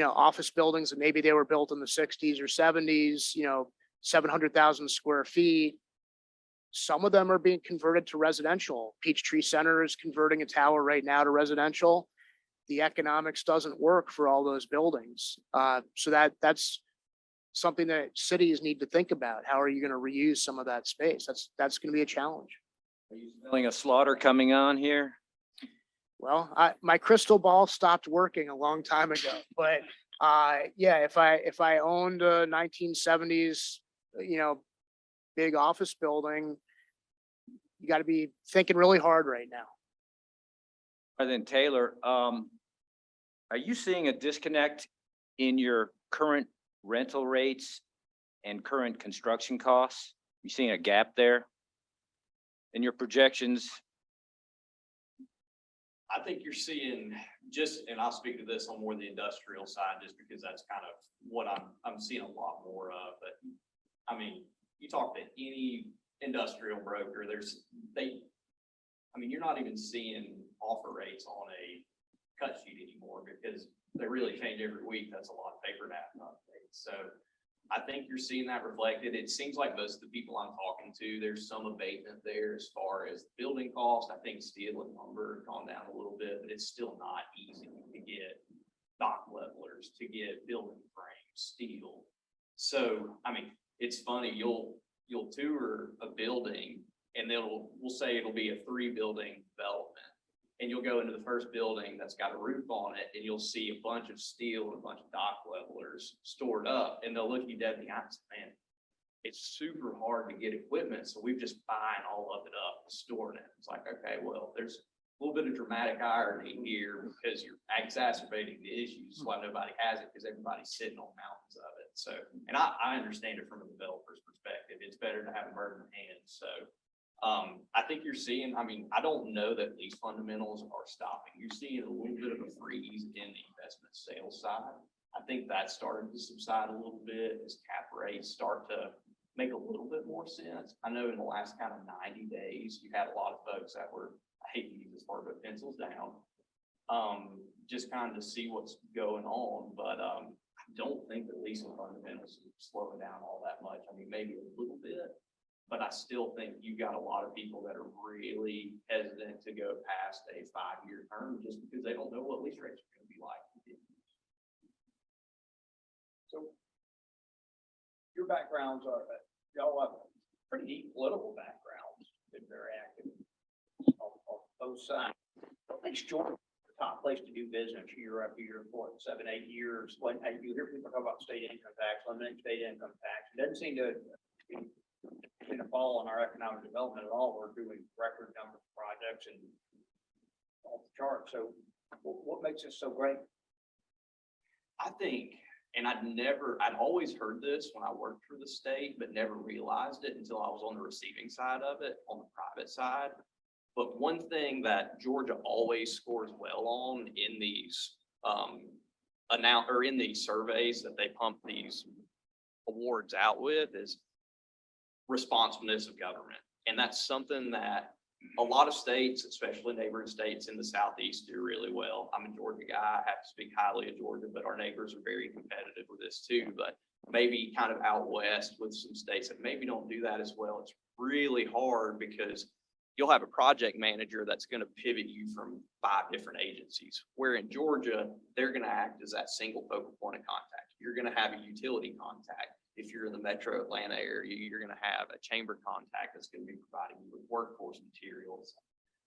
office buildings that maybe they were built in the 60s or 70s, 700,000 square feet. some of them are being converted to residential. Peachtree Center is converting a tower right now to residential. The economics doesn't work for all those buildings. So that's something that cities need to think about. How are you going to reuse some of that space? That's going to be a challenge. Are you smelling a slaughter coming on here? Well, my crystal ball stopped working a long time ago, but yeah, if I owned a 1970s, big office building, you got to be thinking really hard right now. Other than Taylor, are you seeing a disconnect in your current rental rates and current construction costs? You seeing a gap there in your projections? I think you're seeing and I'll speak to this on more the industrial side, just because that's kind of what I'm seeing a lot more of. But I mean, you talk to any industrial broker, you're not even seeing offer rates on a cut sheet anymore because they really change every week. That's a lot of paper napkin updates. So I think you're seeing that reflected. It seems like most of the people I'm talking to, there's some abatement there as far as building cost. I think steel and lumber have gone down a little bit, but it's still not easy to get dock levelers, to get building frames, steel. So, it's funny, you'll tour a building and we'll say it'll be a 3-building development. And you'll go into the first building that's got a roof on it, and you'll see a bunch of steel and a bunch of dock levelers stored up, and they'll look you dead in the eye and say, man, it's super hard to get equipment, so we've just buying all of it up and storing it. It's like, okay, well, there's a little bit of dramatic irony here because you're exacerbating the issues. That's why nobody has it, because everybody's sitting on mountains of it. So, and I understand it from a developer's perspective. It's better to have a bird in the hand. So, I think you're seeing, I don't know that lease fundamentals are stopping. You're seeing a little bit of a freeze in the investment sales side. I think that's starting to subside a little bit as cap rates start to make a little bit more sense. I know in the last kind of 90 days, you had a lot of folks that were, I hate to use this word, but pencils down, just kind of to see what's going on. But I don't think that leasing fundamentals are slowing down all that much. Maybe a little bit. But I still think you got a lot of people that are really hesitant to go past a 5-year term just because they don't know what lease rates are going to be like. So your backgrounds y'all have pretty deep political backgrounds, been very active on both sides. What makes Georgia the top place to do business year after year for 7, 8 years? When you hear people talk about state income tax, limiting state income tax, it doesn't seem to in a fall on our economic development at all. We're doing record number of projects and off the chart. So what makes this so great? I think, and I'd always heard this when I worked for the state, but never realized it until I was on the receiving side of it, on the private side. But one thing that Georgia always scores well on in these in these surveys that they pump these awards out with is responsiveness of government. And that's something that a lot of states, especially neighboring states in the Southeast, do really well. I'm a Georgia guy. I have to speak highly of Georgia, but our neighbors are very competitive with this too. But maybe kind of out west with some states that maybe don't do that as well. It's really hard because you'll have a project manager that's going to pivot you from 5 different agencies, where in Georgia, they're going to act as that single focal point of contact. You're going to have a utility contact. If you're in the metro Atlanta area, you're going to have a chamber contact that's going to be providing you with workforce materials.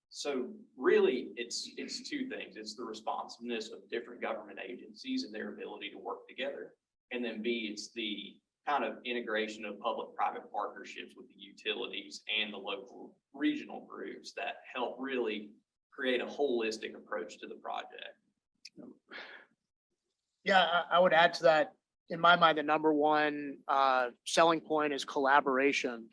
So really, it's 2 things. It's the responsiveness of different government agencies and their ability to work together. And then B, it's the kind of integration of public-private partnerships with the utilities and the local regional groups that help really create a holistic approach to the project. Yeah, I would add to that. In my mind, the number one selling point is collaboration.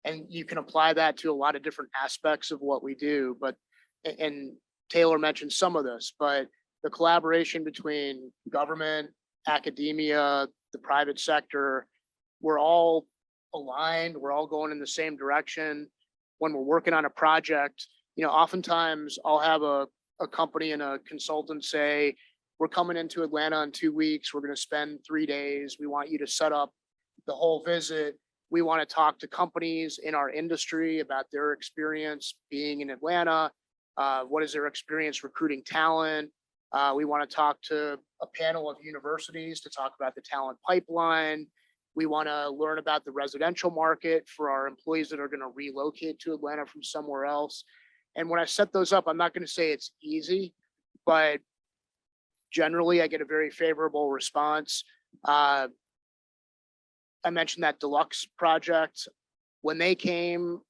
And you can apply that to a lot of different aspects of what we do. But, and Taylor mentioned some of this, but the collaboration between government, academia, the private sector, we're all aligned. We're all going in the same direction. When we're working on a project, oftentimes I'll have a company and a consultant say, we're coming into Atlanta in 2 weeks. We're going to spend 3 days. We want you to set up the whole visit. We want to talk to companies in our industry about their experience being in Atlanta. What is their experience recruiting talent? We want to talk to a panel of universities to talk about the talent pipeline. We want to learn about the residential market for our employees that are going to relocate to Atlanta from somewhere else. And when I set those up, I'm not going to say it's easy, but generally I get a very favorable response. I mentioned that deluxe project. When they came,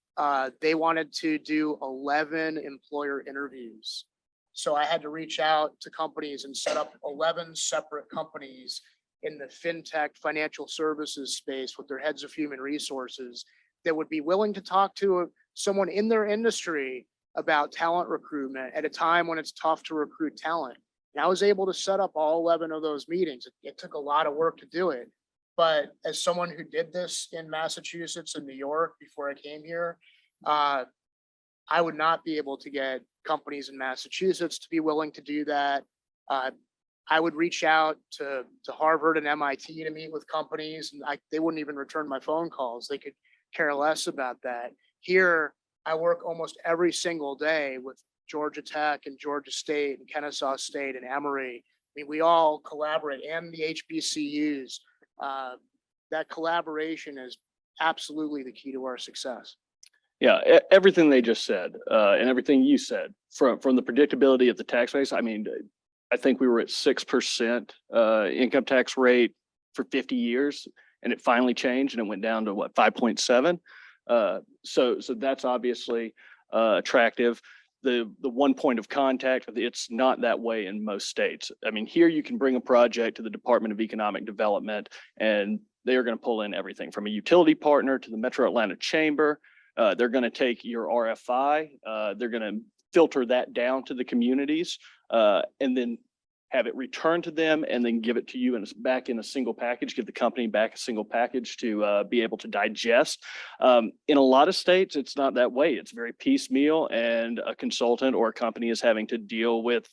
they wanted to do 11 employer interviews. So I had to reach out to companies and set up 11 separate companies in the fintech financial services space with their heads of human resources that would be willing to talk to someone in their industry about talent recruitment at a time when it's tough to recruit talent. And I was able to set up all 11 of those meetings. It took a lot of work to do it. But as someone who did this in Massachusetts and New York before I came here, I would not be able to get companies in Massachusetts to be willing to do that. I would reach out to Harvard and MIT to meet with companies, and they wouldn't even return my phone calls. They could care less about that. Here, I work almost every single day with Georgia Tech and Georgia State and Kennesaw State and Emory. I mean, we all collaborate, and the HBCUs. That collaboration is absolutely the key to our success. Yeah, everything they just said, and everything you said, from the predictability of the tax base, I mean, I think we were at 6% income tax rate for 50 years, and it finally changed and it went down to what, 5.7. So that's obviously attractive. The one point of contact, it's not that way in most states. I mean, here you can bring a project to the Department of Economic Development, and they are going to pull in everything from a utility partner to the Metro Atlanta Chamber. They're going to take your RFI. They're going to filter that down to the communities, and then have it returned to them, and then give it to you and it's back in a single package, give the company back a single package to be able to digest. In a lot of states, it's not that way. It's very piecemeal, and a consultant or a company is having to deal with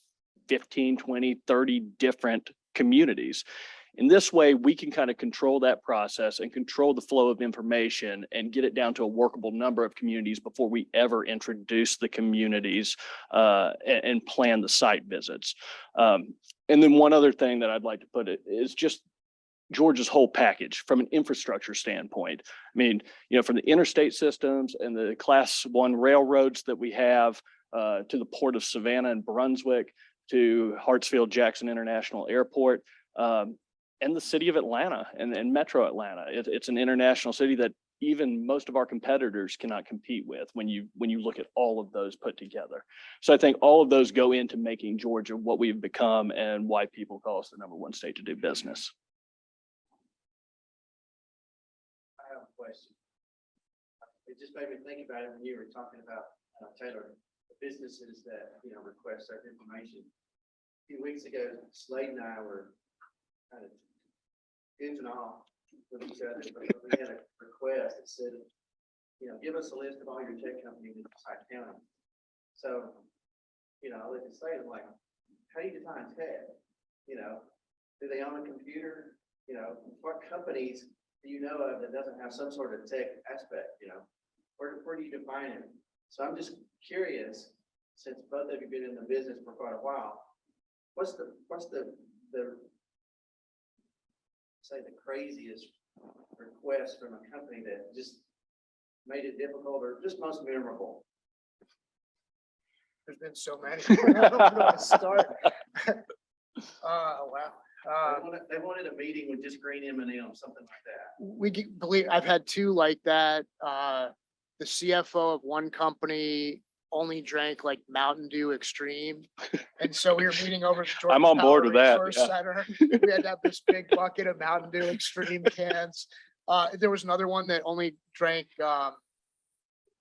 15, 20, 30 different communities. In this way, we can kind of control that process and control the flow of information and get it down to a workable number of communities before we ever introduce the communities and plan the site visits. And then one other thing that I'd like to put it is just Georgia's whole package from an infrastructure standpoint. I mean, you know, from the interstate systems and the class 1 railroads that we have to the port of Savannah and Brunswick to Hartsfield-Jackson International Airport. And the city of Atlanta and Metro Atlanta. It's an international city that even most of our competitors cannot compete with when you look at all of those put together. So I think all of those go into making Georgia what we've become and why people call us the #1 state to do business. I have a question. It just made me think about it when you were talking about, Taylor, the businesses that, request certain information. A few weeks ago, Slade and I were kind of goofing off with each other, but we had a request that said, give us a list of all your tech companies in Forsyth County. So, I looked at Slade, I'm like, how do you define tech? Do they own a computer? What companies do you know of that doesn't have some sort of tech aspect? Where do you define it? So I'm just curious, since both of you have been in the business for quite a while, what's the say the craziest request from a company that just made it difficult or just most memorable? There's been so many. I don't know where to start. Wow. They wanted a meeting with just green M&M, something like that. Believe I've had two like that. The CFO of one company only drank like Mountain Dew Extreme. And so we were meeting over at the Georgia I'm on board Power with that, Resource yeah. Center. We had to have this big bucket of Mountain Dew Extreme cans. There was another one that only drank,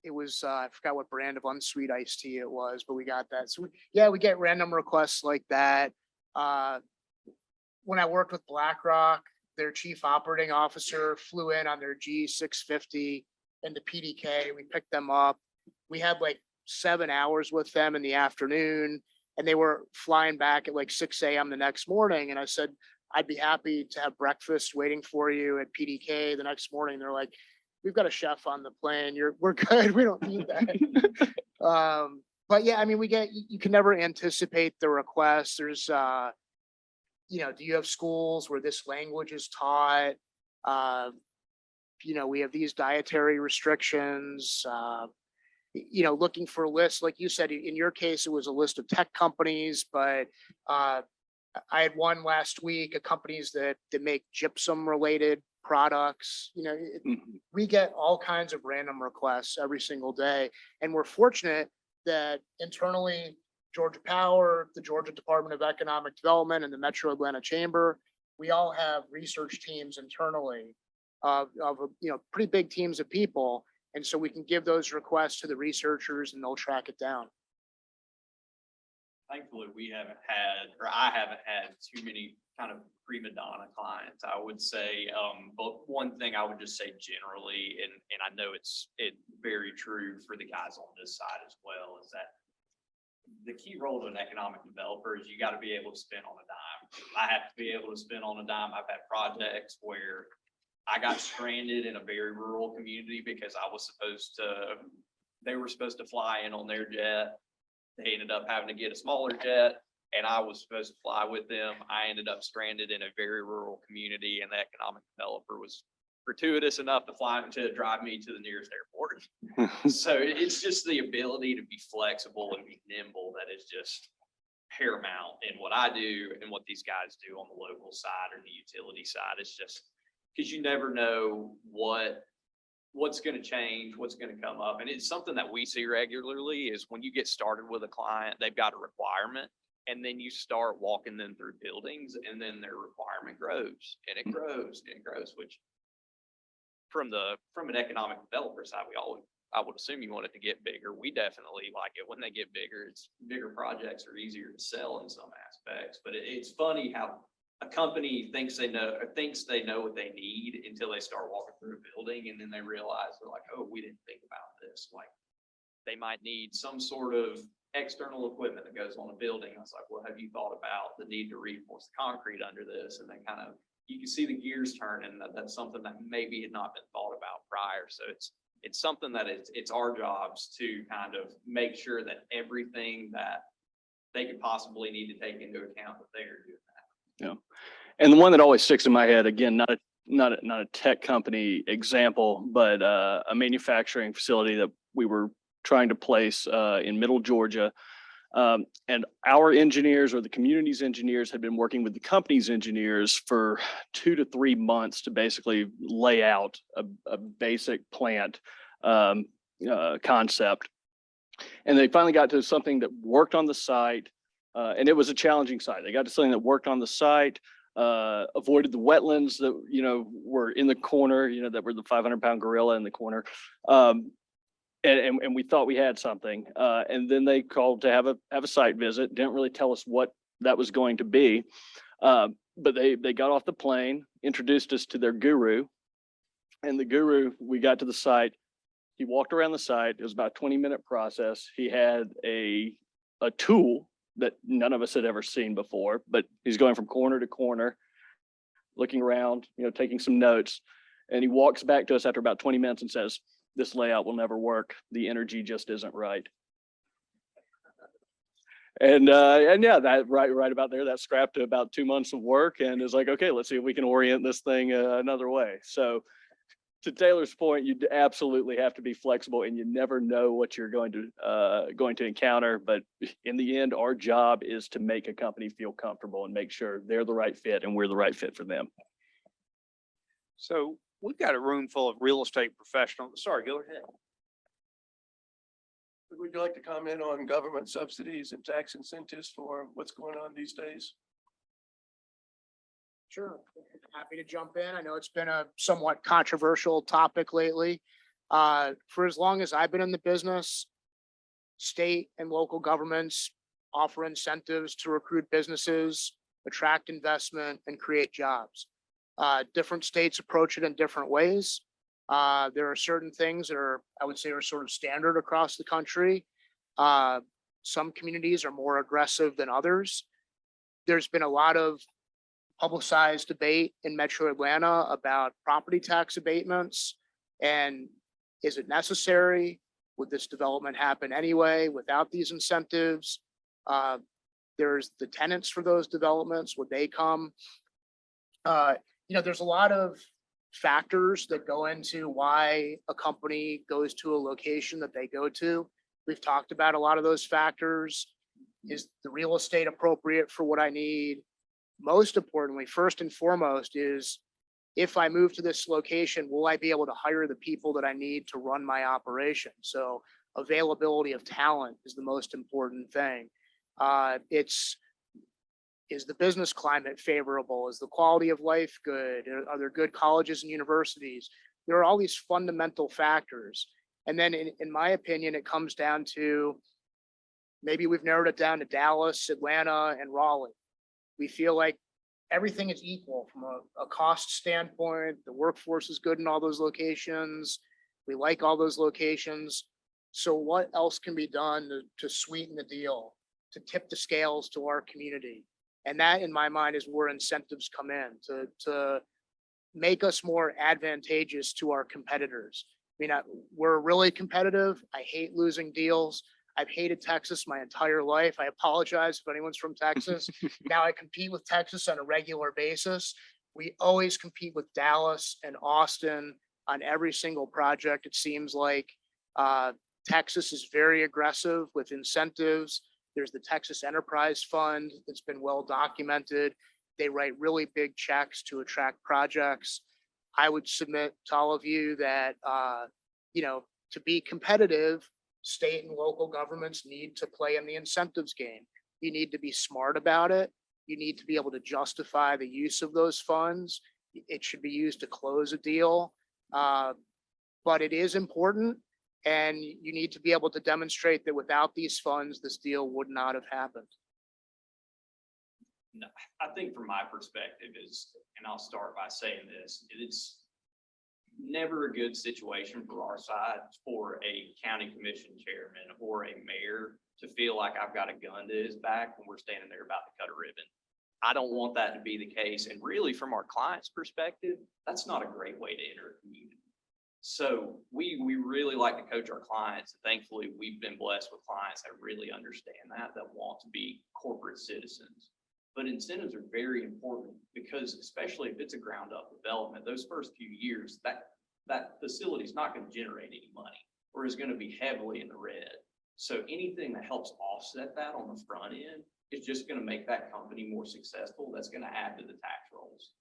it was, I forgot what brand of unsweet iced tea it was, but we got that. So we get random requests like that. When I worked with BlackRock, their chief operating officer flew in on their G650 into PDK. We picked them up. We had like 7 hours with them in the afternoon, and they were flying back at like 6 a.m. the next morning. And I said, I'd be happy to have breakfast waiting for you at PDK the next morning. They're like, we've got a chef on the plane. We're good. We don't need that. But yeah, I mean, you can never anticipate the requests. There's, do you have schools where this language is taught? We have these dietary restrictions, looking for lists, like you said, in your case, it was a list of tech companies, but I had one last week, companies that make gypsum related products. We get all kinds of random requests every single day. And we're fortunate that internally, Georgia Power, the Georgia Department of Economic Development, and the Metro Atlanta Chamber, we all have research teams internally of pretty big teams of people. And so we can give those requests to the researchers and they'll track it down. Thankfully, we haven't had, or I haven't had too many kind of prima donna clients, I would say. But one thing I would just say generally, and I know it's very true for the guys on this side as well, is that the key role of an economic developer is you got to be able to spend on a dime. I have to be able to spend on a dime. I've had projects where I got stranded in a very rural community because they were supposed to fly in on their jet. They ended up having to get a smaller jet and I was supposed to fly with them. I ended up stranded in a very rural community and the economic developer was gratuitous enough to drive me to the nearest airport. So it's just the ability to be flexible and be nimble that is just paramount in what I do and what these guys do on the local side or the utility side. It's just because you never know what's going to change, what's going to come up. And it's something that we see regularly is when you get started with a client, they've got a requirement and then you start walking them through buildings and then their requirement grows and it grows and it grows, which from an economic developer side, I would assume you want it to get bigger. We definitely like it when they get bigger. It's bigger projects are easier to sell in some aspects, but it's funny how a company thinks they know what they need until they start walking through a building and then they realize they're like, oh, we didn't think about this. Like they might need some sort of external equipment that goes on a building. I was like, well, have you thought about the need to reinforce the concrete under this? And then you can see the gears turn and that's something that maybe had not been thought about prior. So it's something that it's our jobs to kind of make sure that everything that they could possibly need to take into account that they are doing that. Yeah. And the one that always sticks in my head, again, not a tech company example, but a manufacturing facility that we were trying to place in middle Georgia. And our engineers or the community's engineers had been working with the company's engineers for 2 to 3 months to basically lay out a basic plant concept. And they finally got to something that worked on the site. And it was a challenging site. They got to something that worked on the site, avoided the wetlands that, were in the corner, that were the 500-pound gorilla in the corner. And we thought we had something. And then they called to have a site visit, didn't really tell us what that was going to be. But they got off the plane, introduced us to their guru. And the guru, we got to the site. He walked around the site. It was about a 20-minute process. He had a tool that none of us had ever seen before, but he's going from corner to corner, looking around, taking some notes. And he walks back to us after about 20 minutes and says, this layout will never work. The energy just isn't right. And yeah, that right about there, that scrapped to about 2 months of work and is like, okay, let's see if we can orient this thing another way. So to Taylor's point, you absolutely have to be flexible and you never know what you're going to encounter. But in the end, our job is to make a company feel comfortable and make sure they're the right fit and we're the right fit for them. So we've got a room full of real estate professionals. Sorry, go ahead. Would you like to comment on government subsidies and tax incentives for what's going on these days? Sure. Happy to jump in. I know it's been a somewhat controversial topic lately. For as long as I've been in the business, state and local governments offer incentives to recruit businesses, attract investment, and create jobs. Different states approach it in different ways. There are certain things that I would say are sort of standard across the country. Some communities are more aggressive than others. There's been a lot of publicized debate in Metro Atlanta about property tax abatements And is it necessary? Would this development happen anyway without these incentives? There's the tenants for those developments. Would they come? There's a lot of factors that go into why a company goes to a location that they go to. We've talked about a lot of those factors. Is the real estate appropriate for what I need? Most importantly, first and foremost, is if I move to this location, will I be able to hire the people that I need to run my operation? So availability of talent is the most important thing. Is the business climate favorable? Is the quality of life good? Are there good colleges and universities? There are all these fundamental factors. And then in my opinion, it comes down to, maybe we've narrowed it down to Dallas, Atlanta, and Raleigh. We feel like everything is equal from a cost standpoint. The workforce is good in all those locations. We like all those locations. So what else can be done to sweeten the deal, to tip the scales to our community? And that, in my mind, is where incentives come in to make us more advantageous to our competitors. I mean, we're really competitive. I hate losing deals. I've hated Texas my entire life. I apologize if anyone's from Texas. Now I compete with Texas on a regular basis. We always compete with Dallas and Austin on every single project. It seems like Texas is very aggressive with incentives. There's the Texas Enterprise Fund that's been well documented. They write really big checks to attract projects. I would submit to all of you that, to be competitive, state and local governments need to play in the incentives game. You need to be smart about it. You need to be able to justify the use of those funds. It should be used to close a deal. But it is important. And you need to be able to demonstrate that without these funds, this deal would not have happened. No, I think from my perspective is, and I'll start by saying this, it's never a good situation for our side for a county commission chairman or a mayor to feel like I've got a gun to his back when we're standing there about to cut a ribbon. I don't want that to be the case. And really, from our client's perspective, that's not a great way to enter a community. So we really like to coach our clients. Thankfully, we've been blessed with clients that really understand that want to be corporate citizens. But incentives are very important because, especially if it's a ground up development, those first few years, that facility is not going to generate any money or is going to be heavily in the red. So anything that helps offset that on the front end is just going to make that company more successful. That's going to add to the tax rolls.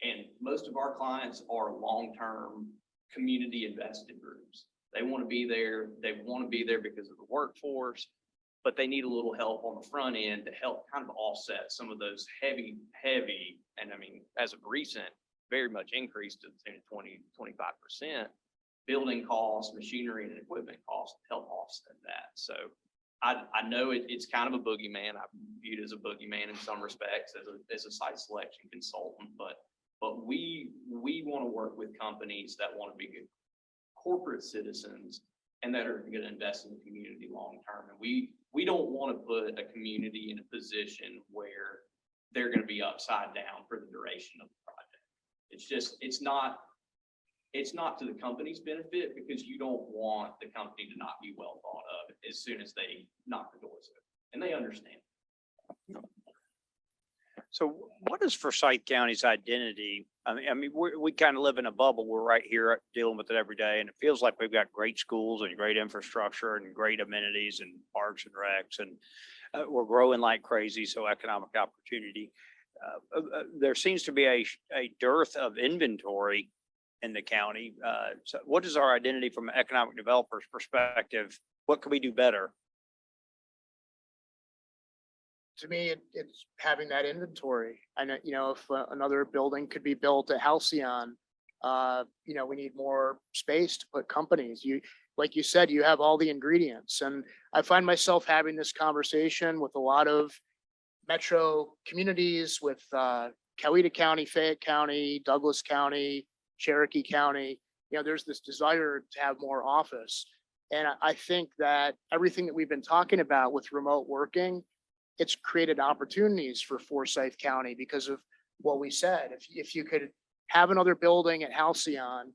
And most of our clients are long-term community invested groups. They want to be there. They want to be there because of the workforce, but they need a little help on the front end to help kind of offset some of those heavy, and I mean, as of recent, very much increased to the 20-25% building costs, machinery and equipment costs to help offset that. So I know it's kind of a boogeyman. I'm viewed as a boogeyman in some respects as a site selection consultant, but we want to work with companies that want to be good corporate citizens and that are going to invest in the community long term. And we don't want to put a community in a position where they're going to be upside down for the duration of the project. It's not to the company's benefit because you don't want the company to not be well thought of as soon as they knock the doors open, and they understand. So what is Forsyth County's identity? I mean, we kind of live in a bubble. We're right here dealing with it every day. And it feels like we've got great schools and great infrastructure and great amenities and parks and recs. And we're growing like crazy. So economic opportunity. There seems to be a dearth of inventory in the county. So what is our identity from an economic developer's perspective? What can we do better? To me, it's having that inventory. I know, if another building could be built at Halcyon, we need more space to put companies. Like you said, you have all the ingredients. And I find myself having this conversation with a lot of metro communities, with Coweta County, Fayette County, Douglas County, Cherokee County. There's this desire to have more office. And I think that everything that we've been talking about with remote working, it's created opportunities for Forsyth County because of what we said. If you could have another building at Halcyon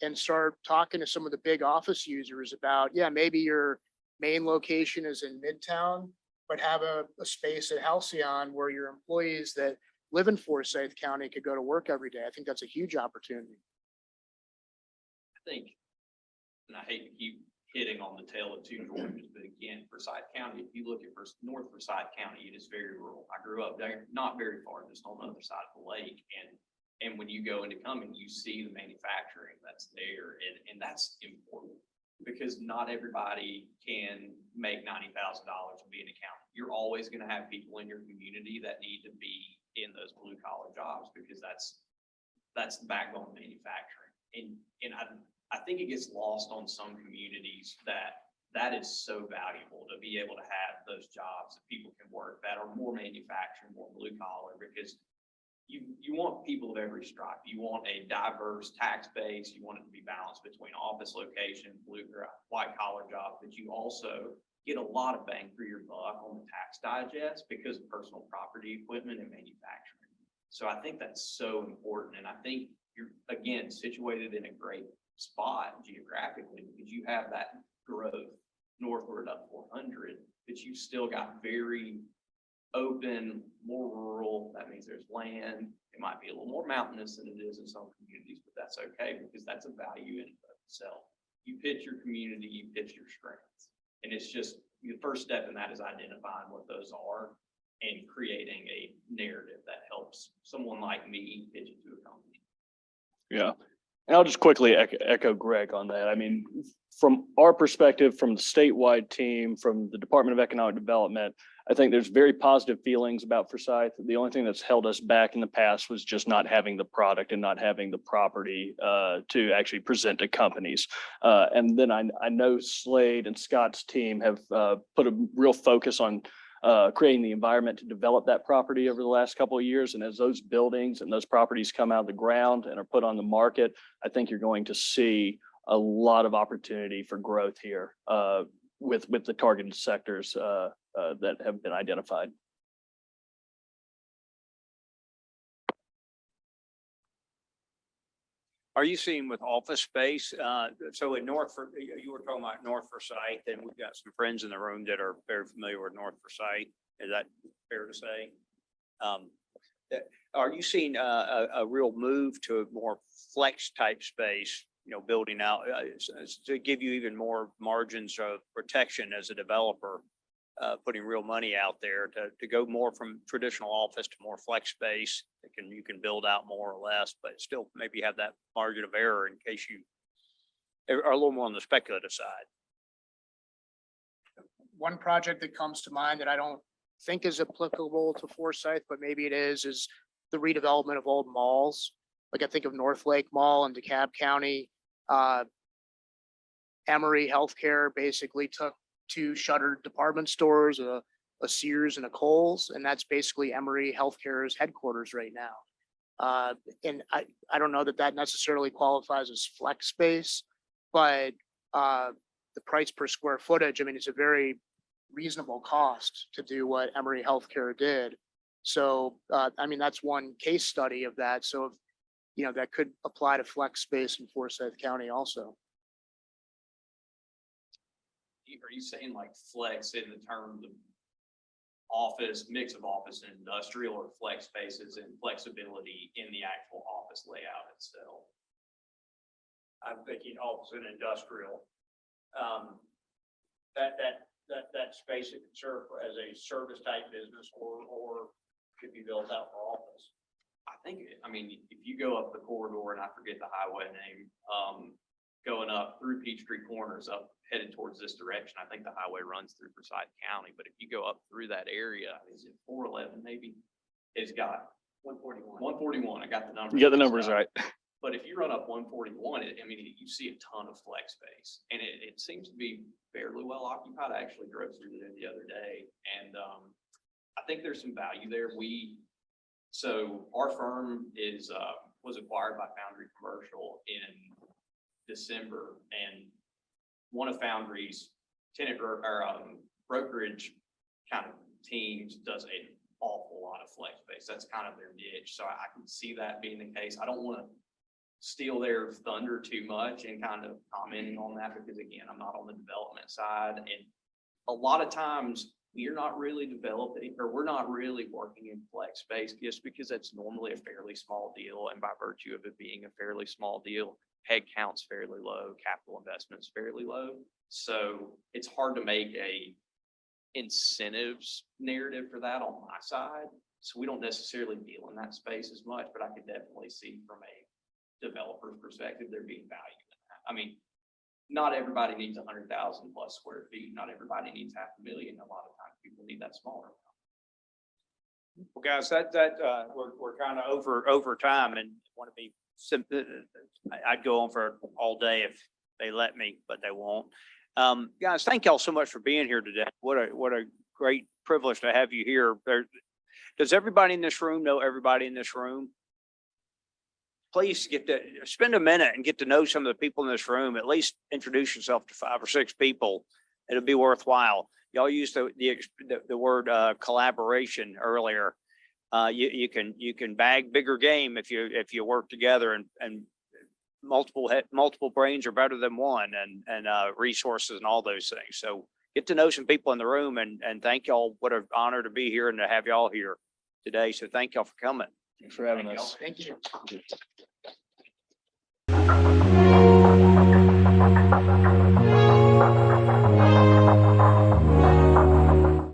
and start talking to some of the big office users about, yeah, maybe your main location is in Midtown, but have a space at Halcyon where your employees that live in Forsyth County could go to work every day. I think that's a huge opportunity. I think, and I hate to keep hitting on the tail of two Georges, but again, Forsyth County, if you look at North Forsyth County, it is very rural. I grew up there, not very far, just on the other side of the lake. And when you go into Cumming, you see the manufacturing that's there, and that's important because not everybody can make $90,000 and be an accountant. You're always going to have people in your community that need to be in those blue collar jobs because that's the backbone of manufacturing. And I think it gets lost on some communities that is so valuable to be able to have those jobs that people can work that are more manufacturing, more blue collar, because you want people of every stripe. You want a diverse tax base. You want it to be balanced between office location, blue or white collar jobs, but you also get a lot of bang for your buck on the tax digest because of personal property equipment and manufacturing. So I think that's so important. And I think you're, again, situated in a great spot geographically because you have that growth northward up 400, but you've still got very open, more rural. That means there's land. It might be a little more mountainous than it is in some communities, but that's okay because that's a value in itself. You pitch your community, you pitch your strengths. And it's just the first step in that is identifying what those are and creating a narrative that helps someone like me pitch it to a company. Yeah. And I'll just quickly echo Greg on that. I mean, from our perspective, from the statewide team, from the Department of Economic Development, I think there's very positive feelings about Forsyth. The only thing that's held us back in the past was just not having the product and not having the property to actually present to companies. And then I know Slade and Scott's team have put a real focus on creating the environment to develop that property over the last couple of years. And as those buildings and those properties come out of the ground and are put on the market, I think you're going to see a lot of opportunity for growth here with the targeted sectors that have been identified. Are you seeing with office space? So in you were talking about North Forsyth, and we've got some friends in the room that are very familiar with North Forsyth. Is that fair to say? Are you seeing a real move to a more flex type space, building out to give you even more margins of protection as a developer, putting real money out there to go more from traditional office to more flex space? You can build out more or less, but still maybe have that margin of error in case you are a little more on the speculative side. One project that comes to mind that I don't think is applicable to Forsyth, but maybe it is the redevelopment of old malls. Like I think of North Lake Mall in DeKalb County. Emory Healthcare basically took two shuttered department stores, a Sears and a Kohl's, and that's basically Emory Healthcare's headquarters right now. And I don't know that necessarily qualifies as flex space, but the price per square footage, I mean, it's a very reasonable cost to do what Emory Healthcare did. So, I mean, that's one case study of that. So, that could apply to flex space in Forsyth County also. Are you saying like flex in the terms of office, mix of office and industrial, or flex spaces and flexibility in the actual office layout itself? I'm thinking office and industrial. That space that can serve as a service type business or should be built out for office. I mean, if you go up the corridor, and I forget the highway name, going up through Peachtree Corners up headed towards this direction, I think the highway runs through Forsyth County, but if you go up through that area, is it 411 maybe? It's got 141. 141. I got the numbers. You got the numbers right. But if you run up 141, you see a ton of flex space, and it seems to be fairly well occupied. I actually drove through there the other day, and I think there's some value there. So our firm was acquired by Foundry Commercial in December, and one of Foundry's tenant or brokerage kind of teams does an awful lot of flex space. That's kind of their niche. So I can see that being the case. I don't want to steal their thunder too much and kind of commenting on that because again, I'm not on the development side. And a lot of times we're not really developing or we're not really working in flex space just because that's normally a fairly small deal. And by virtue of it being a fairly small deal, head count's fairly low, capital investment's fairly low. So it's hard to make a incentives narrative for that on my side. So we don't necessarily deal in that space as much, but I could definitely see from a developer's perspective, there being value in that. I mean, not everybody needs 100,000 plus square feet. Not everybody needs 500,000. A lot of times people need that smaller. Well, guys, we're kind of over time and want to be simple. I'd go on for all day if they let me, but they won't. Guys, thank y'all so much for being here today. What a great privilege to have you here. Does everybody in this room know everybody in this room? Please spend a minute and get to know some of the people in this room. At least introduce yourself to 5 or 6 people. It'll be worthwhile. Y'all used the word collaboration earlier. You can bag bigger game if you work together, and multiple brains are better than one, and resources and all those things. So get to know some people in the room, and thank y'all. What an honor to be here and to have y'all here today. So thank y'all for coming. Thanks for having Thank us. Thank you.